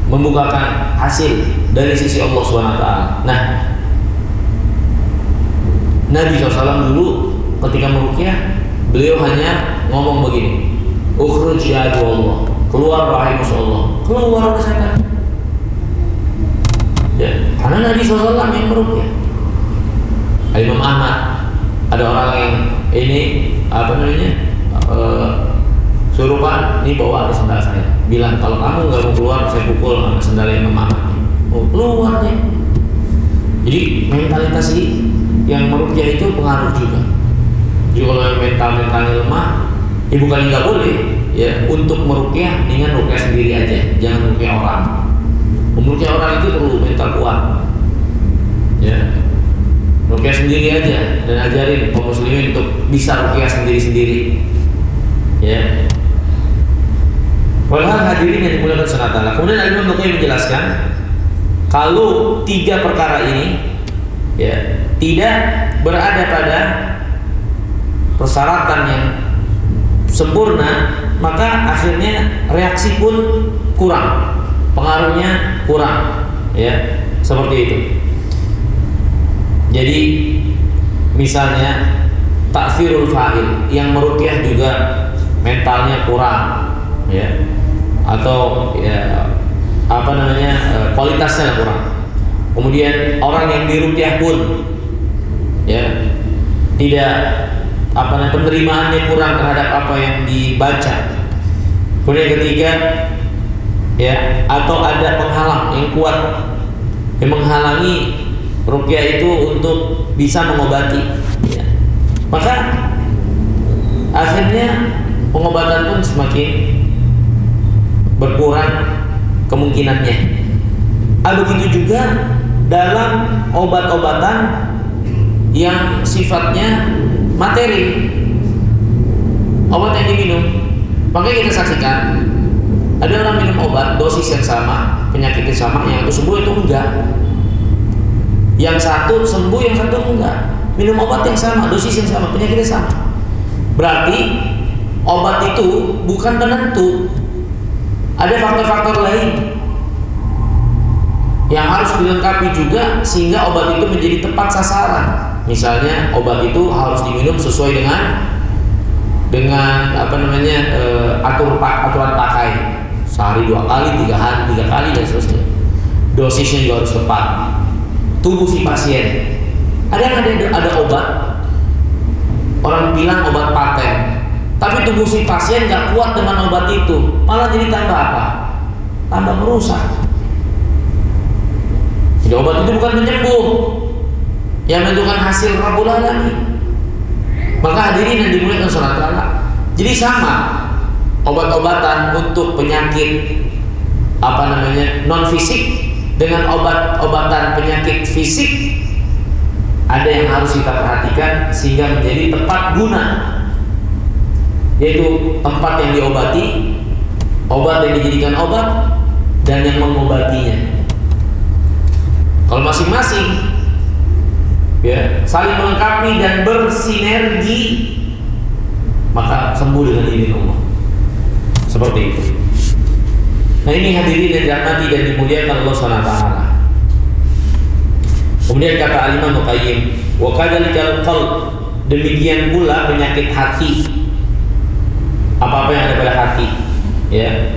membukakan hasil dari sisi Allah SWT. Nah, Nabi SAW dulu ketika meruqyah, beliau hanya ngomong begini, ukhruj ya Allah, keluar wahai musuh Allah, keluar dari setan. Ya, karena Nabi SAW yang meruqyah. Imam Ahmad, ada orang yang ini apa namanya suruhan, ini bawa sendal saya, bilang kalau kamu nggak mau keluar saya pukul sama sendal Imam Ahmad. Mau keluar deh. Jadi mentalitas yang meruqyah itu pengaruh juga. Jadi kalau mentalnya lemah, ya bukan nggak boleh ya untuk meruqyah, dengan ruqyah sendiri aja, jangan ruqyah orang. Meruqyah orang itu perlu mental kuat. Ya. Ruqyah sendiri aja dan ajarin kaum muslimin untuk bisa ruqyah sendiri-sendiri. Ya. Walhal hadirin yang dimuliakan Allah. Kemudian Imam Bukhari menjelaskan kalau tiga perkara ini ya tidak berada pada persyaratan yang sempurna, maka akhirnya reaksi pun kurang, pengaruhnya kurang, ya seperti itu. Jadi misalnya ta'thirul fa'il, yang meruqyah juga mentalnya kurang, ya, atau ya apa namanya kualitasnya kurang. Kemudian orang yang diruqyah pun ya tidak apa namanya penerimaannya kurang terhadap apa yang dibaca. Kemudian yang ketiga ya, atau ada penghalang yang kuat yang menghalangi ruqyah itu untuk bisa mengobati, ya. Maka akhirnya pengobatan pun semakin berkurang kemungkinannya. Begitu juga dalam obat-obatan yang sifatnya materi, obat yang diminum. Makanya kita saksikan ada orang minum obat dosis yang sama, penyakitnya sama, yang itu sembuh itu enggak. Yang satu sembuh, yang satu enggak. Minum obat yang sama, dosis yang sama, penyakitnya sama. Berarti obat itu bukan penentu. Ada faktor-faktor lain yang harus dilengkapi juga sehingga obat itu menjadi tepat sasaran. Misalnya obat itu harus diminum sesuai dengan apa namanya aturan pakai, sehari 2 kali, 3 kali dan seterusnya. Dosisnya juga harus tepat. Tubuh si pasien. Ada obat, orang bilang obat paten, tapi tubuh si pasien nggak kuat dengan obat itu, malah jadi tambah apa? Tambah merusak. Jadi obat itu bukan penyembuh yang menentukan hasil Rabbul Alamin. Maka hadirin yang dimuliakan Allah, jadi sama obat-obatan untuk penyakit apa namanya non fisik dengan obat-obatan penyakit fisik, ada yang harus kita perhatikan sehingga menjadi tepat guna, yaitu tempat yang diobati, obat yang dijadikan obat, dan yang mengobatinya. Kalau masing-masing ya saling melengkapi dan bersinergi, maka sembuh dengan izin Allah. Seperti itu. Nah ini hadirin yang dirahmati dan dimuliakan Allah SWT. Kemudian kata Al-Imam Muqayyim, wa kadzalikal qalb, demikian pula penyakit hati, apa-apa yang ada pada hati, ya.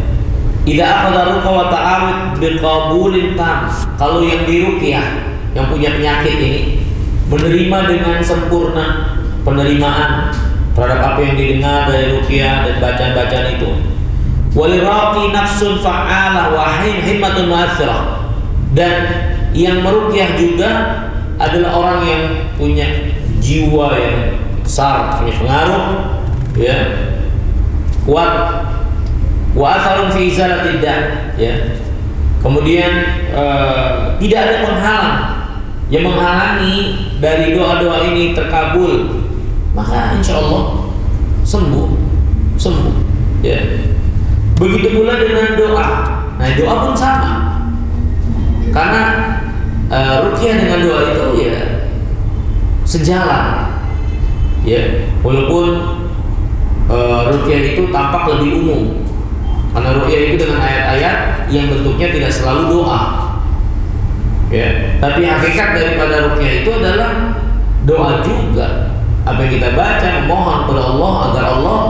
Idza akhadha ruqa wa ta'awud biqabulin tam, kalau yang diruqyah, yang punya penyakit ini menerima dengan sempurna penerimaan terhadap apa yang didengar dari ruqyah dan bacaan-bacaan itu. Waliraqi nafsun fa'alah wa himmatun mu'athirah, dan yang meruqyah juga adalah orang yang punya jiwa yang besar, punya pengaruh, ya, kuat. Wa atharun fi izalatid da', ya. Kemudian tidak ada penghalang yang menghalangi dari doa-doa ini terkabul, maka insya Allah sembuh, ya. Begitu pula dengan doa. Nah, doa pun sama, karena ruqyah dengan doa itu ya sejalan, ya. Walaupun ruqyah itu tampak lebih umum, karena ruqyah itu dengan ayat-ayat yang bentuknya tidak selalu doa, ya. Tapi hakikat daripada ruqyah itu adalah doa juga. Apa yang kita baca, memohon kepada Allah agar Allah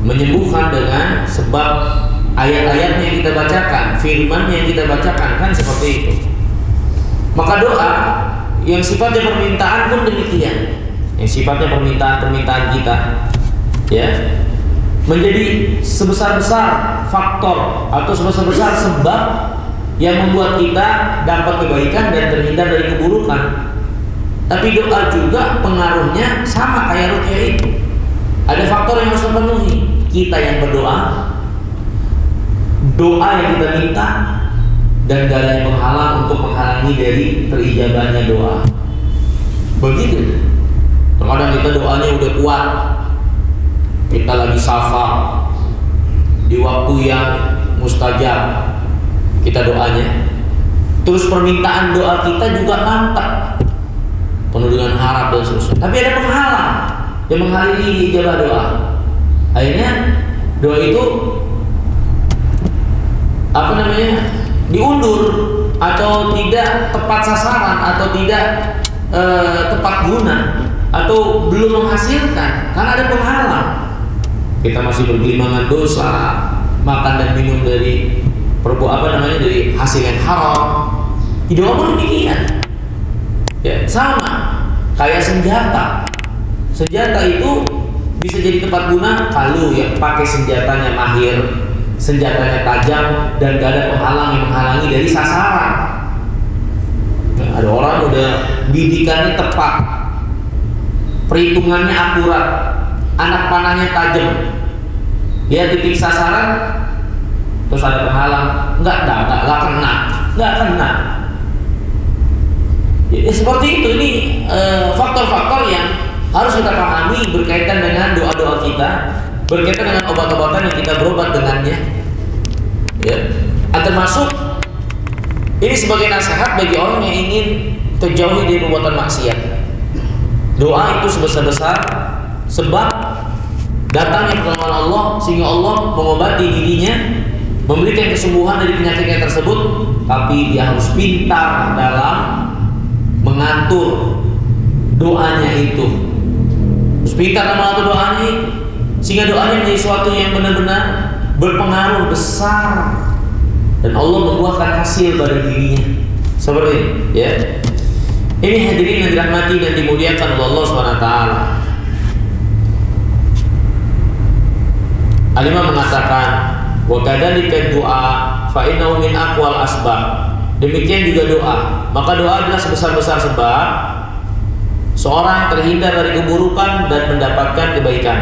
menyembuhkan dengan sebab ayat-ayatnya yang kita bacakan, firman-Nya yang kita bacakan, kan seperti itu. Maka doa yang sifatnya permintaan pun demikian, yang sifatnya permintaan kita, ya, menjadi sebesar-besar faktor atau sebesar-besar sebab yang membuat kita dapat kebaikan dan terhindar dari keburukan. Tapi doa juga pengaruhnya sama kayak ruqyah itu. Ada faktor yang harus terpenuhi. Kita yang berdoa, doa yang kita minta, dan gak ada penghalang untuk menghalangi dari terijabahnya doa. Begitu. Terkadang kita doanya udah kuat, kita lagi safar di waktu yang mustajab, kita doanya, terus permintaan doa kita juga mantap, penuh dengan harap dan seterusnya. Tapi ada penghalang yang menghalangi ijabah doa. Akhirnya doa itu diundur atau tidak tepat sasaran atau tidak tepat guna atau belum menghasilkan karena ada penghalang. Kita masih bergelimangan dosa, makan dan minum dari dari hasil yang haram. Doa pun demikian. Ya, sama kayak senjata. Senjata itu bisa jadi tepat guna kalau yang pakai senjatanya mahir, senjatanya tajam, dan gak ada penghalang yang menghalangi dari sasaran. Nah, ada orang udah bidikannya tepat, perhitungannya akurat, anak panahnya tajam, dia titik sasaran, terus ada penghalang, nggak kena. Jadi seperti itu. Ini faktor-faktor yang harus kita pahami berkaitan dengan doa-doa kita, berkaitan dengan obat-obatan yang kita berobat dengannya, ya. Termasuk ini sebagai nasihat bagi orang yang ingin terjauhi dari perbuatan maksiat. Doa itu sebesar-besar sebab datangnya pertolongan Allah, sehingga Allah mengobati dirinya, memberikan kesembuhan dari penyakitnya tersebut. Tapi dia harus pintar dalam mengatur doanya itu, harus pintar dalam mengatur doanya itu, sehingga doanya menjadi sesuatu yang benar-benar berpengaruh besar dan Allah membuahkan hasil pada dirinya. Seperti ini, ya. Ini hadirin yang dirahmati dan dimuliakan oleh Allah SWT. Al-Imam mengatakan, wa kadzalika du'a fa innahu min aqwal asbab. Demikian juga doa. Maka doa adalah sebesar-besar sebab seorang terhindar dari keburukan dan mendapatkan kebaikan.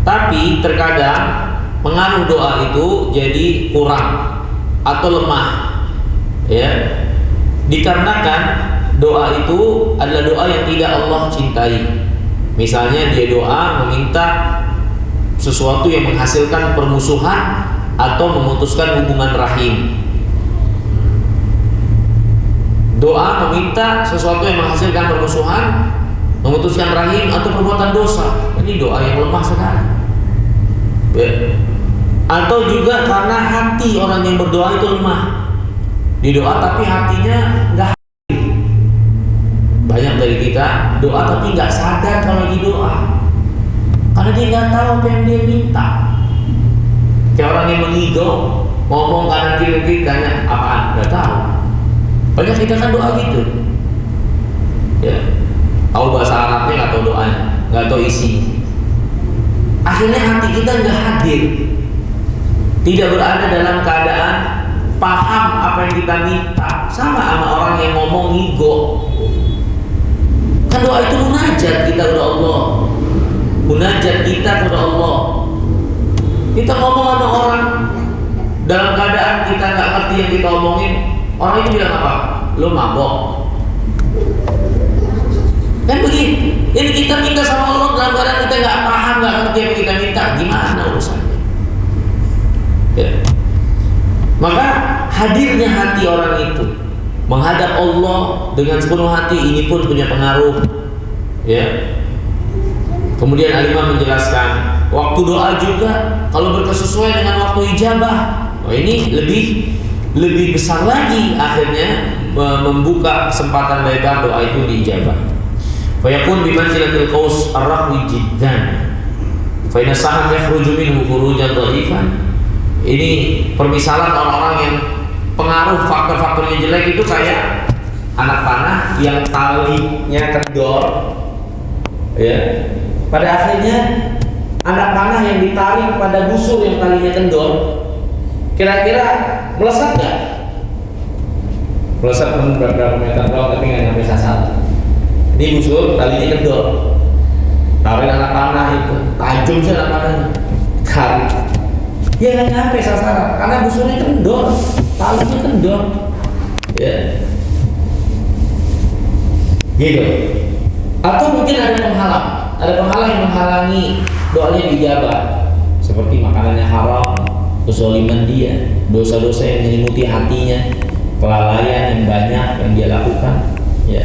Tapi terkadang pengaruh doa itu jadi kurang atau lemah, ya, dikarenakan doa itu adalah doa yang tidak Allah cintai. Misalnya dia doa meminta sesuatu yang menghasilkan permusuhan atau memutuskan hubungan rahim. Doa meminta sesuatu yang menghasilkan permusuhan, memutuskan rahim, atau perbuatan dosa. Ini doa yang lemah sekali, ya. Atau juga karena hati orang yang berdoa itu lemah. Di doa tapi hatinya enggak hadir, Banyak dari kita doa tapi nggak sadar kalau lagi doa, karena dia nggak tahu apa yang dia minta. Kayak orang yang mengigau, ngomong kanan kiri tanya apaan, nggak tahu. Banyak kita kan doa gitu, ya, tahu bahasa Arabnya nggak tahu doanya, nggak tahu isi. Akhirnya hati kita nggak hadir, tidak berada dalam keadaan paham apa yang kita minta. Sama orang yang ngomong ngigo. Kan doa itu munajat kita kepada Allah, munajat kita kepada Allah. Kita ngomong sama orang dalam keadaan kita nggak ngerti yang kita omongin, orang itu bilang apa? Lo mabok. Kan begitu. Jadi kita minta sama Allah dalam keadaan kita nggak paham, nggak ngerti apa yang kita minta, gimana urusannya? Ya. Maka hadirnya hati orang itu menghadap Allah dengan sepenuh hati, ini pun punya pengaruh, ya. Kemudian Al-Imam menjelaskan waktu doa juga kalau berkesesuaian dengan waktu ijabah, ini lebih besar lagi, akhirnya membuka kesempatan lebar doa itu diijabah. Fa yakun bi manzilatil qaus ar-rahwi jiddan. Fa inna saham yakhruju minhu khurujan dhaifan. Ini permisalan orang-orang yang pengaruh faktor-faktornya jelek itu kayak anak panah yang talinya kendor, ya. Pada akhirnya anak panah yang ditarik pada busur yang talinya kendor, kira-kira melesat nggak? Melesat berapa meter doang tapi nggak sampai sasaran. Ini busur talinya kendor, tarik anak panah itu tajam sih anak panahnya, tarik. Ya nggak nyampe sasaran karena busurnya kendor, talinya kendor, ya, gitu. Atau mungkin ada penghalang yang menghalangi doanya diijabah, seperti makanannya haram, kezaliman dia, dosa-dosa yang menyelimuti hatinya, kelalaian yang banyak yang dia lakukan, ya.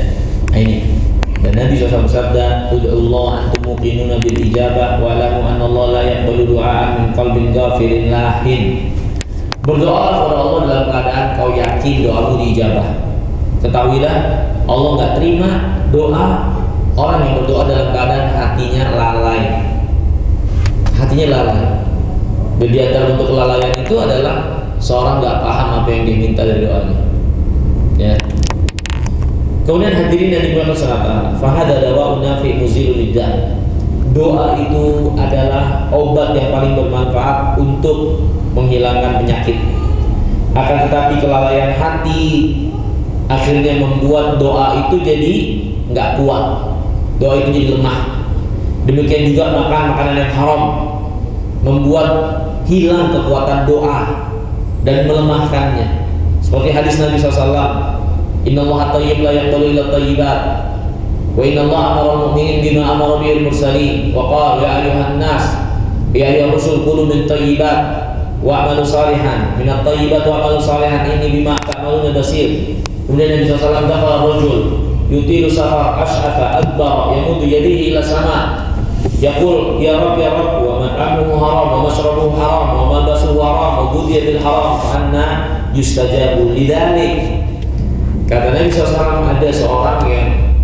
Nah, ini. Dan Nabi SAW bersabda, "Ud'ullah antum muqinuna bil ijabah wa alamu anna Allah la yaqbalu du'aan min qalbin ghafirin lahin." Berdoa kepada Allah dalam keadaan kau yakin doamu diijabah. Ketahuilah Allah enggak terima doa orang yang berdoa dalam keadaan hatinya lalai. Hatinya lalai. Dan di antara bentuk kelalaian itu adalah seorang enggak paham apa yang diminta dari doanya. Ya. Kemudian hadirin yang dimuliakan Allah, fahada dawa'un nafi muzilul lidah. Doa itu adalah obat yang paling bermanfaat untuk menghilangkan penyakit. Akan tetapi kelalaian hati akhirnya membuat doa itu jadi nggak kuat. Doa itu jadi lemah. Demikian juga makan makanan yang haram membuat hilang kekuatan doa dan melemahkannya. Seperti hadis Nabi SAW, Innallaha thayyib la yaqbalu illa thayyibat. Wa innallaha amara al-mu'minin bima amara bihi al-mursalin. Wa qala ya ayyuhan nas, ya ayyuhar rusul kulu min thayyibat wa a'malu salihan. Min at-thayyibat wa a'malu salihan inni bima ta'maluna basir. Kemudian Nabi SAW dakhala rajul yutilu safar ash'afa adbar yamuddu yadihi ila sama yaqul ya Rabb wa mat'amuhu haram wa mashrabuhu haram wa malbasuhu haram wa ghudhiya bil haram fa anna yustajabu lidzalik. Kata Nabi SAW, ada seorang yang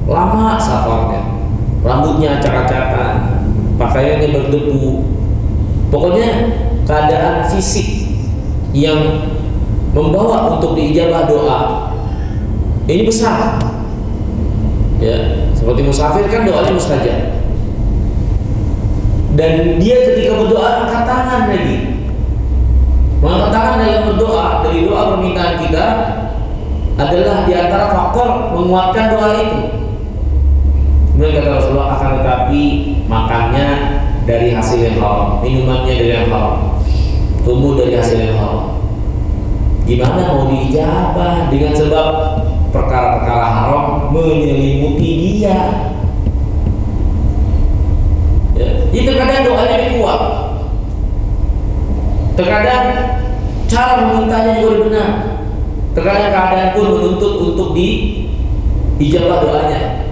lama safarnya, rambutnya acak-acakan, pakaiannya berdebu, pokoknya keadaan fisik yang membawa untuk diijabah doa ini besar, ya. Seperti musafir kan doanya mustajab, dan dia ketika berdoa angkat tangan lagi, mengangkat tangan dalam berdoa dari doa permintaan kita adalah di antara faktor menguatkan doa itu. Kemudian kata Rasulullah, akan tetapi makannya dari hasil yang haram, minumannya dari yang haram, tumbuh dari hasil yang haram. Gimana mau diijabah dengan sebab perkara-perkara haram menyelimuti dia? Ya, itu kadang doanya kuat, terkadang cara memintanya juga benar. Terkadang keadaan pun menuntut untuk diijabah doanya,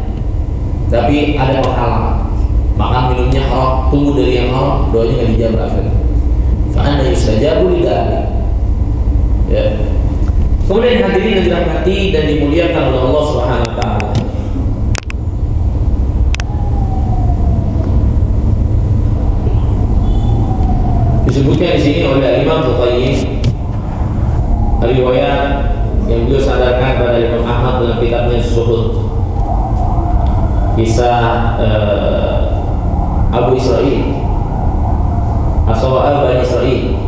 tapi ada penghalang. Makan minumnya haram, tumbuh dari yang haram, doanya nggak dijabah akhirnya. Fa'anda yustajabu lidzalik. Ya. Kemudian hadirin yang dirahmati dan dimuliakan oleh Allah Subhanahu wa taala. Disebutkan di sini oleh Imam Al-Qayyim riwayat yang beliau sandarkan pada Imam Ahmad dalam kitabnya Zuhud, kisah Abu Israil As-Sawa'al Bani Israil,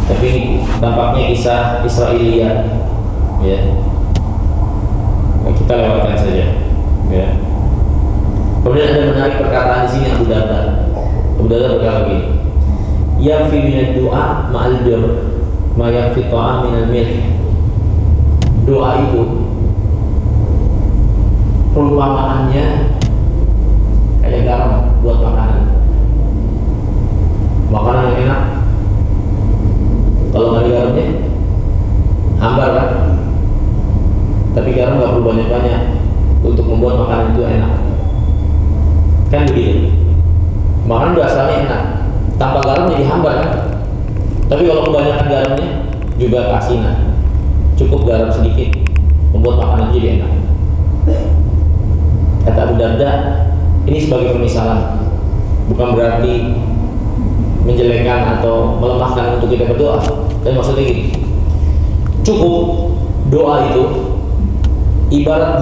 tapi tampaknya kisah Israiliyat, ya. Kita lewatkan saja, ya. Kemudian ada menarik perkataan di sini Abu Darda. Abu Darda berkata begini, "Yakfi minad du'a ma'al bir, ma yakfi ta'am minal milh." Doa itu perumpamaannya kayak garam buat makanan. Makanan yang enak, kalau nggak ada garamnya hambar kan. Tapi garam nggak perlu banyak-banyak untuk membuat makanan itu enak, kan begitu. Makanan itu asalnya enak, tanpa garam jadi hambar kan. Tapi kalau kebanyakan garamnya juga keasinan. Cukup garam sedikit membuat makanan jadi enak. Kata Abu Darda, ini sebagai pemisalan, bukan berarti menjelekkan atau melemahkan untuk kita berdoa. Dan maksudnya gini, cukup doa itu ibarat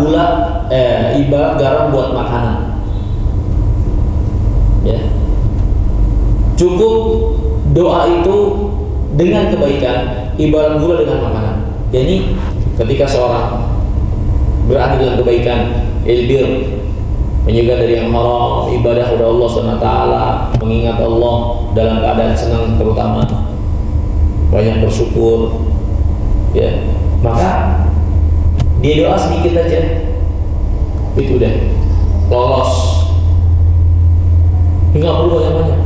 ibarat garam buat makanan, ya. Cukup doa itu dengan kebaikan ibarat gula dengan makanan. Jadi ketika seorang berada dalam kebaikan, ilbir, menyegah dari yang haram, ibadah kepada Allah SWT, mengingat Allah dalam keadaan senang, terutama banyak bersyukur, ya, maka dia doa sedikit aja itu udah lolos, nggak perlu banyak-banyak,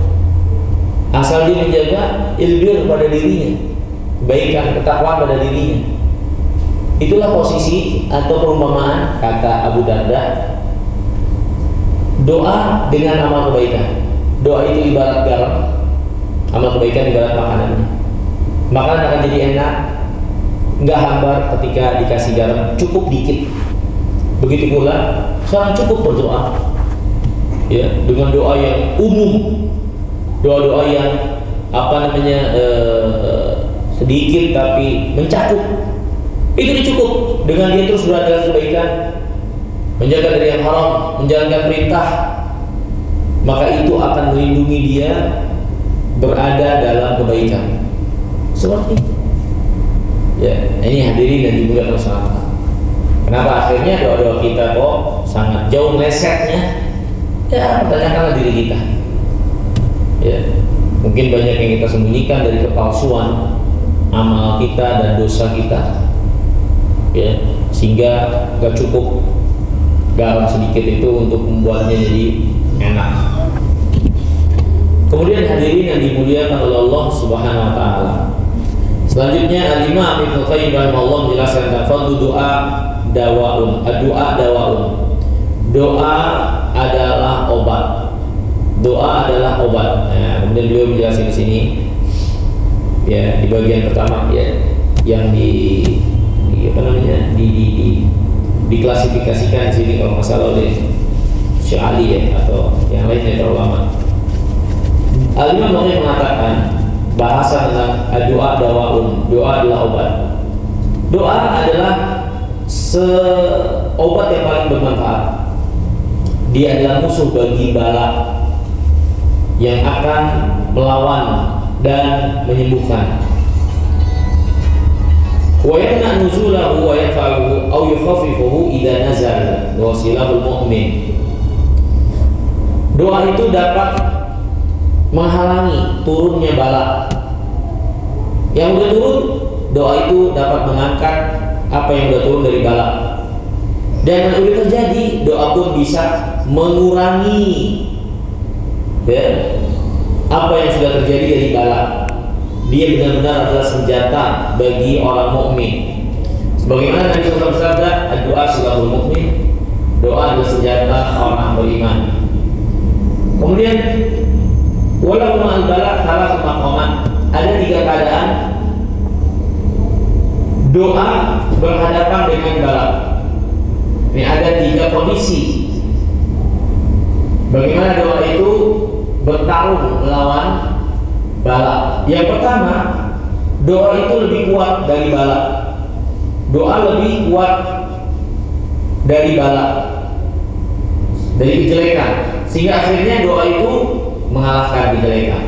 asal dia menjaga ilbir pada dirinya, kebaikan, ketakwaan pada dirinya. Itulah posisi atau perumpamaan kata Abu Darda, doa dengan amal kebaikan. Doa itu ibarat garam, amal kebaikan ibarat makanannya. Makanan akan jadi enak, nggak hambar ketika dikasih garam, cukup dikit. Begitu pula seorang cukup berdoa, ya, dengan doa yang umum, doa-doa yang sedikit tapi mencakup. Itu cukup dengan dia terus berada dalam kebaikan, menjaga dari yang haram, menjalankan perintah, maka itu akan melindungi dia berada dalam kebaikan. Seperti itu. Ya, ini hadirin dan dimuliakan Allah. Kenapa akhirnya doa-doa kita kok sangat jauh melesetnya? Ya, pertanyakanlah diri kita. Ya, mungkin banyak yang kita sembunyikan dari kepalsuan amal kita dan dosa kita. Ya, sehingga gak cukup garam sedikit itu untuk membuatnya jadi enak. Kemudian hadirin yang dimuliakan oleh Allah Subhanahu wa taala. Selanjutnya Al-Imam Ibnu Qayyim rahimahullah menjelaskan tentang fadlu doa dawaun. Doa dawaun. Doa adalah obat. Doa adalah obat. Nah, kemudian beliau menjelaskan di sini, ya, di bagian pertama, ya, yang diklasifikasikan di sini kalau masalah oleh Syekh Ali, ya, atau yang lainnya para ulama. Al-Imam Nawawi mengatakan bahasa tentang doa dawaun, doa adalah obat. Doa adalah obat yang paling bermanfaat. Dia adalah musuh bagi bala yang akan melawan dan menyembuhkan. Wa yamna nuzulahu wa yaf'aluhu aw yukhaffifuhu idza nazala wa silahul mu'min. Doa itu dapat menghalangi turunnya bala. Yang udah turun, doa itu dapat mengangkat apa yang udah turun dari bala. Dan yang udah terjadi, doa pun bisa mengurangi, ya, apa yang sudah terjadi dari bala. Dia benar-benar adalah senjata bagi orang mukmin. Sebagaimana Nabi SAW bersabda, doa silahul mukmin, doa adalah senjata orang beriman. Kemudian walau ma'al bala salah maqaman, ada 3 keadaan doa berhadapan dengan bala. Ini ada 3 kondisi bagaimana doa itu bertarung melawan bala. Yang pertama, doa itu lebih kuat dari bala. Doa lebih kuat dari bala, dari kejelekan, sehingga akhirnya doa itu mengalahkan kejelekan,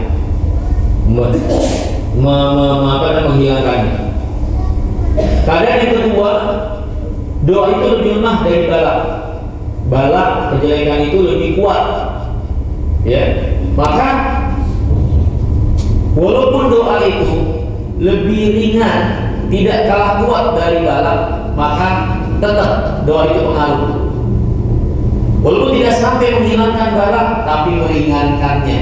menghilangkannya. Keadaan yang kedua, doa itu lebih lemah dari bala. Bala kejelekan itu lebih kuat, ya. Maka walaupun doa itu lebih ringan, tidak kalah kuat dari bala, maka tetap doa itu pengaruh. Walaupun tidak sampai menghilangkan bala, tapi meringankannya.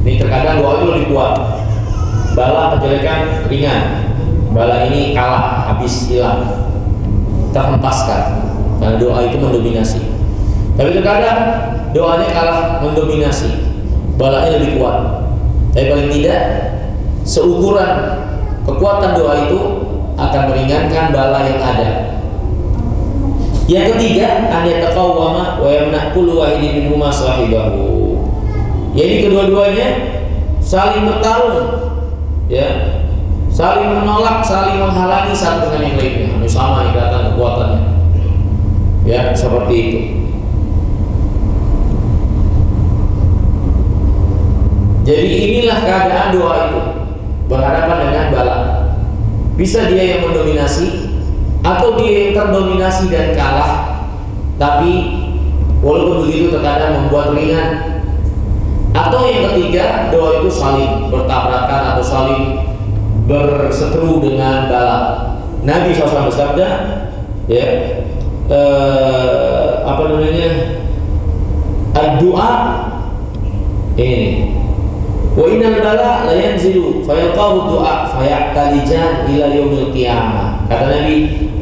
Ini terkadang doa itu lebih kuat. Bala kejelekan ringan, bala ini kalah, habis, hilang, terhempaskan, karena doa itu mendominasi. Tapi terkadang doanya kalah mendominasi, balanya lebih kuat. Tapi paling tidak, seukuran kekuatan doa itu akan meringankan bala yang ada. Yang ketiga, an yataqawwama wa yamna kullu wahidin minhuma sahibahu. Jadi kedua-duanya saling bertarung, ya, saling menolak, saling menghalangi satu dengan yang lainnya. Sama ikatan kekuatannya, ya, seperti itu. Jadi inilah keadaan doa itu, berhadapan dengan bala. Bisa dia yang mendominasi, atau dia yang terdominasi dan kalah. Tapi walaupun begitu terkadang membuat ringan. Atau yang ketiga, doa itu saling bertabrakan atau saling berseteru dengan bala. Nabi SAW bersabda, ya, ad-du'a ini, wa innal bala la yanzilu fayalqahu du'a fayaqtalijan ila yaumil qiyamah. Kata Nabi,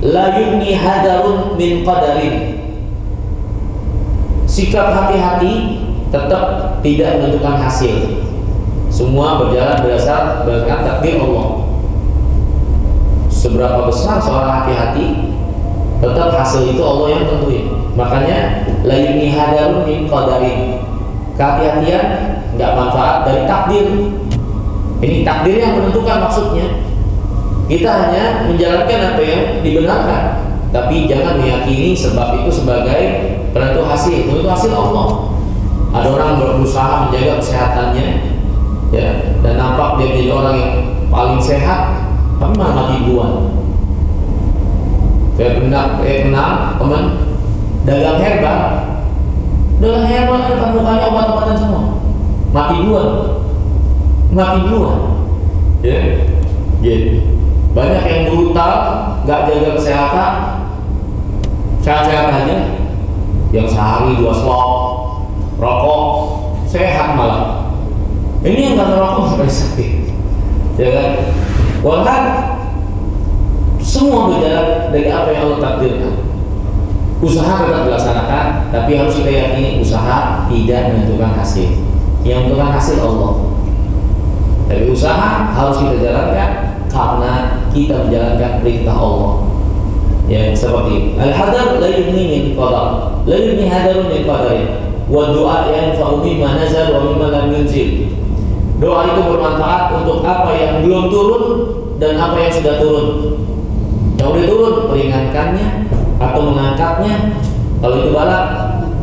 la yugni hadarun min qadarin. Sikap hati-hati tetap tidak menentukan hasil. Semua berjalan berdasarkan takdir Allah. Seberapa besar seorang hati-hati, tetap hasil itu Allah yang tentuin. Makanya la yugni hadarun min qadarin. Kehati-hatian nggak manfaat dari takdir. Ini takdir yang menentukan maksudnya. Kita hanya menjalankan apa yang dibenarkan, tapi jangan meyakini sebab itu sebagai penentu hasil. Penentu hasil Allah. Ada orang berusaha menjaga kesehatannya, ya, dan nampak dia menjadi orang yang paling sehat, tapi malah mati duluan. Saya kenal teman dagang herbal. Dagang herbal depan mukanya obat-obatan semua, mati duluan, ya, gitu. Banyak yang brutal, nggak jaga kesehatan, sehat-sehat aja, yang sehari 2 slok rokok, sehat malah. Ini yang nggak ngerokok sampai sakit, ya kan? Walaupun semua berjalan dari apa yang Allah takdirkan. Usaha tetap dilaksanakan, tapi harus kita yakini usaha tidak menentukan hasil. Yang menentukan hasil Allah. Tapi usaha harus kita jalankan karena kita menjalankan perintah Allah. Ya, seperti al-hadar la yugni min qadar, la yugni hadarun min qadarin. Wa du'a yanfa'u mimma nazal wa mimma lam yunzil. Doa itu bermanfaat untuk apa yang belum turun dan apa yang sudah turun. Yang sudah turun meringankannya atau mengangkatnya, kalau itu bala.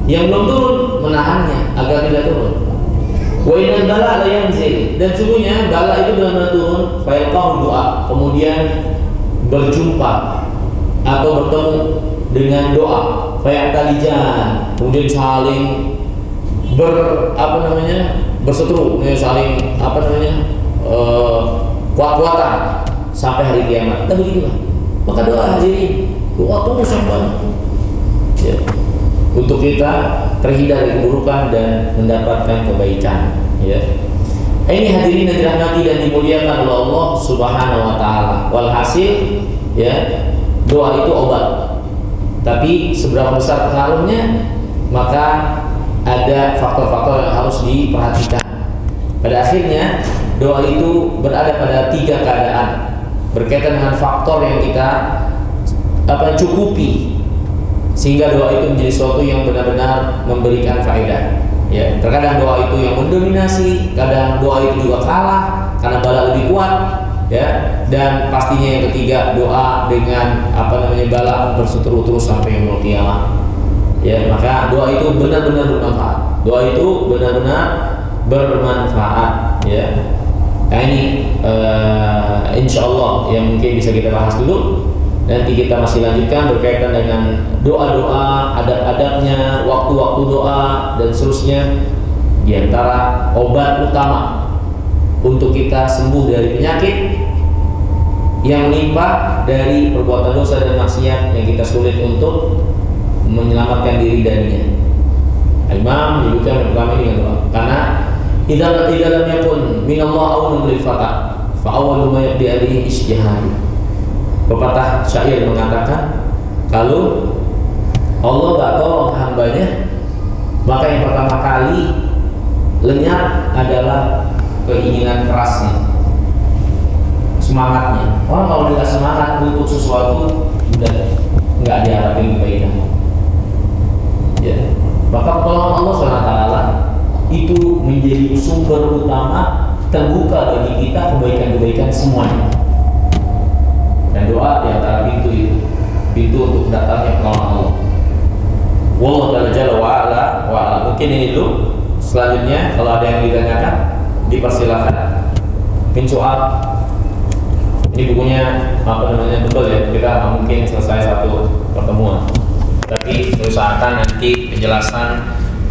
Yang belum turun menahannya agar tidak turun. Wa innal bala la yanzil, dan sungguhnya bala itu benar-benar turun, fa yalqahu du'a, kemudian berjumpa atau bertemu dengan doa, fa ya'talijan, kemudian saling berseteru, saling kuat-kuatan sampai hari kiamat. Dan begitulah. Maka doa hadirin, doa terus yang banyak, ya, untuk kita terhindar dari keburukan dan mendapatkan kebaikan, ya. Ini hadirin yang dirahmati dan dimuliakan oleh Allah Subhanahu wa taala. Walhasil, ya, doa itu obat. Tapi seberapa besar pengaruhnya, maka ada faktor-faktor yang harus diperhatikan. Pada akhirnya doa itu berada pada 3 keadaan, berkaitan dengan faktor yang kita cukupi, sehingga doa itu menjadi sesuatu yang benar-benar memberikan faedah. Ya, terkadang doa itu yang mendominasi, kadang doa itu juga kalah karena bala lebih kuat, ya. Dan pastinya yang ketiga, doa dengan bala berseteru-terus sampai yaumul qiyamah. Ya, maka doa itu benar-benar bermanfaat. Doa itu benar-benar bermanfaat, ya. Nah ini insya Allah yang mungkin bisa kita bahas dulu. Nanti kita masih lanjutkan berkaitan dengan doa-doa, adab-adabnya, waktu-waktu doa dan seterusnya. Di antara obat utama untuk kita sembuh dari penyakit yang menimpa dari perbuatan dosa dan maksiat yang kita sulit untuk menyelamatkan diri darinya. Imam menyebutkan yang pertama dengan doa. Karena idza lam yakun minallah aunun lil fata fa awwalu ma yabdi alaihi ijtihad. Pepatah syair mengatakan, kalau Allah gak tolong hambanya, maka yang pertama kali lenyap adalah keinginan kerasnya, semangatnya. Orang kalau tidak semangat untuk sesuatu, udah nggak diharapin kebaikan. Ya, maka pertolongan Allah SWT itu menjadi sumber utama terbuka bagi kita kebaikan-kebaikan semuanya. Dan doa di antara pintu itu, pintu untuk datangnya pertolongan Allah. Wallahu jalla wa ala. Mungkin ini dulu. Selanjutnya kalau ada yang ditanyakan, dipersilakan. Min soal. Ini bukunya betul ya. Kita mungkin selesai satu pertemuan. Tapi usahakan nanti penjelasan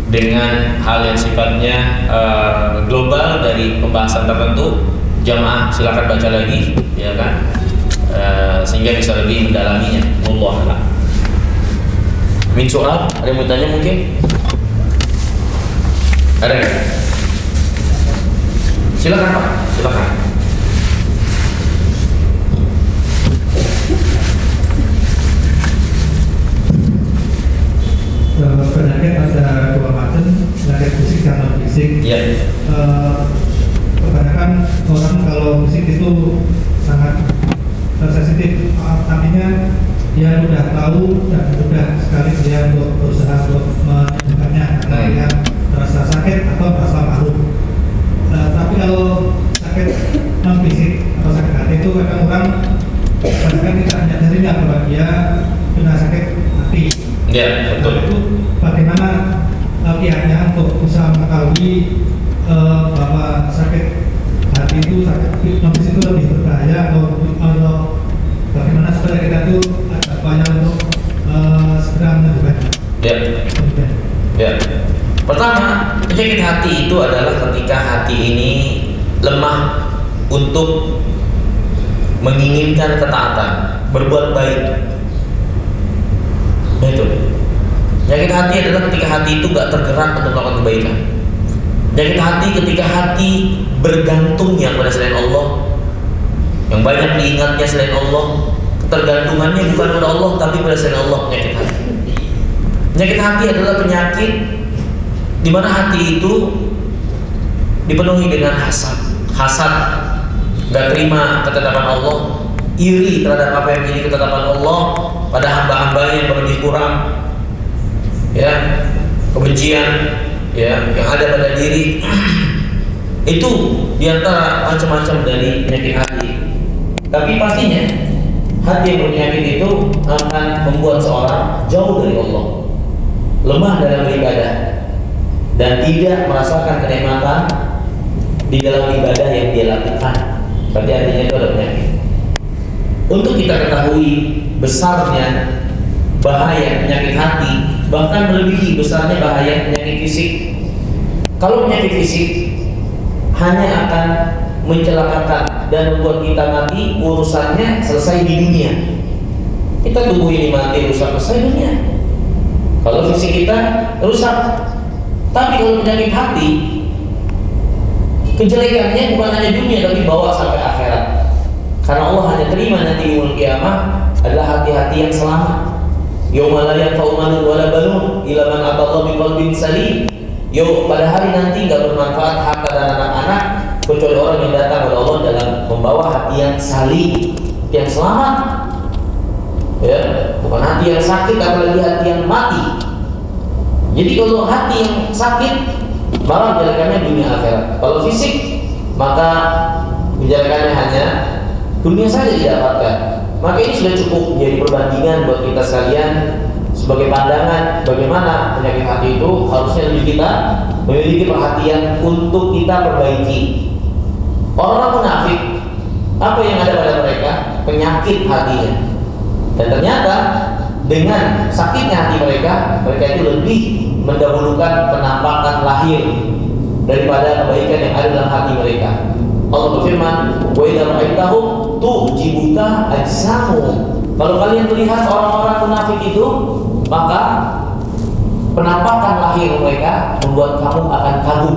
dengan hal yang sifatnya global dari pembahasan tertentu. Jamaah silakan baca lagi, ya kan? Sehingga bisa lebih mendalaminya. Wallahu a'lam. Min soal, ada yang mau tanya mungkin? Ada nggak? Silakan Pak, silakan. Penyakit ada dua macam, penyakit fisik dan non fisik. Ya. Kebanyakan orang kalau fisik itu sangat sensitif, artinya dia sudah tahu dan mudah sekali dia untuk berusaha untuk menyembuhkannya karena dia merasa sakit atau merasa malu. Tapi kalau sakit non fisik atau sakit hati itu kadang orang bahkan tidak menyadarinya bahwa dia sudah sakit hati. Ya, betul. Itu bagaimana kiatnya untuk bisa mengetahui bahwa sakit hati itu, sakit non fisik itu lebih berbahaya atau bagaimana supaya kita itu ada upaya untuk segera menyembuhkannya? Ya. Ya. Pertama, penyakit hati itu adalah ketika hati ini lemah untuk menginginkan ketaatan, berbuat baik. Itu. Penyakit hati adalah ketika hati itu gak tergerak untuk melakukan kebaikan. Penyakit hati ketika hati bergantungnya pada selain Allah, yang banyak diingatnya selain Allah, ketergantungannya bukan pada Allah tapi pada selain Allah. Penyakit hati. Penyakit hati adalah penyakit di mana hati itu dipenuhi dengan hasad, gak terima ketetapan Allah, iri terhadap apa yang menjadi ketetapan Allah pada hamba-hambanya yang berlebih kurang, ya, kebencian, ya, yang ada pada diri. Itu diantara macam-macam dari penyakit hati. Tapi pastinya hati yang berpenyakit itu akan membuat seorang jauh dari Allah, lemah dalam beribadah, dan tidak merasakan kenikmatan di dalam ibadah yang dia lakukan. Berarti artinya itu ada penyakit. Untuk kita ketahui besarnya bahaya penyakit hati, bahkan melebihi besarnya bahaya penyakit fisik. Kalau penyakit fisik hanya akan mencelakakan dan membuat kita mati, urusannya selesai di dunia. Kita tunggu ini mati, rusak, selesai dunia. Kalau fisik kita rusak. Tapi kalau penyakit hati, kejelekannya bukan hanya dunia tapi bawa sampai akhirat. Karena Allah hanya terima nanti yaumul qiyamah adalah hati-hati yang selamat. Yauma la yanfa'u malun wala banun illa man atallaha biqalbin salim. Pada hari nanti enggak bermanfaat harta dan anak-anak kecuali orang yang datang kepada Allah dalam membawa hati yang salim, yang selamat. Ya, bukan hati yang sakit apalagi hati yang mati. Jadi kalau hati yang sakit maka menjalankannya dunia akhirat. Kalau fisik, maka menjalankannya hanya dunia saja didapatkan. Maka ini sudah cukup menjadi perbandingan buat kita sekalian sebagai pandangan bagaimana penyakit hati itu harusnya lebih kita memiliki perhatian untuk kita perbaiki. Orang-orang munafik, apa yang ada pada mereka? Penyakit hatinya. Dan ternyata dengan sakitnya hati mereka, mereka itu lebih mendahulukan penampakan lahir daripada kebaikan yang ada dalam hati mereka. Allah berfirman, "Wa idza ra'aitahum tu'jibuka ajsamuhum." Kalau kalian melihat orang-orang munafik itu, maka penampakan lahir mereka membuat kamu akan kagum.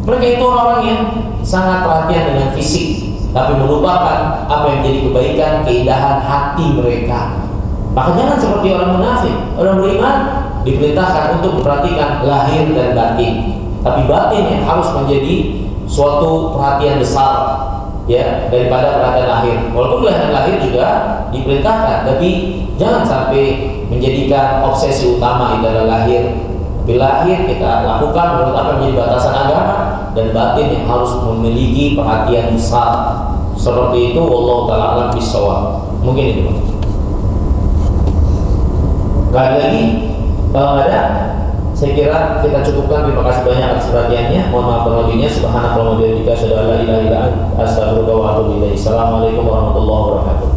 Mereka itu orang-orang yang sangat perhatian dengan fisik, tapi melupakan apa yang menjadi kebaikan, keindahan hati mereka. Maka jangan seperti orang munafik. Orang beriman diperintahkan untuk memperhatikan lahir dan batin, tapi batin yang harus menjadi suatu perhatian besar, ya, daripada perhatian lahir. Walaupun lahir juga diperintahkan, tapi jangan sampai menjadikan obsesi utama itu adalah lahir. Tapi lahir kita lakukan menurut apa menjadi batasan agama, dan batin yang harus memiliki perhatian besar. Seperti itu, wallahu ta'ala a'lam bishawab. Mungkin itu. Nggak ada lagi? Kalau nggak ada, saya kira kita cukupkan. Terima kasih banyak atas perhatiannya. Mohon maaf terlebihnya. Subhanallah wa bihamdihi, asyhadu an la ilaha illa anta, astaghfiruka wa atubu ilaik. Assalamualaikum warahmatullahi wabarakatuh.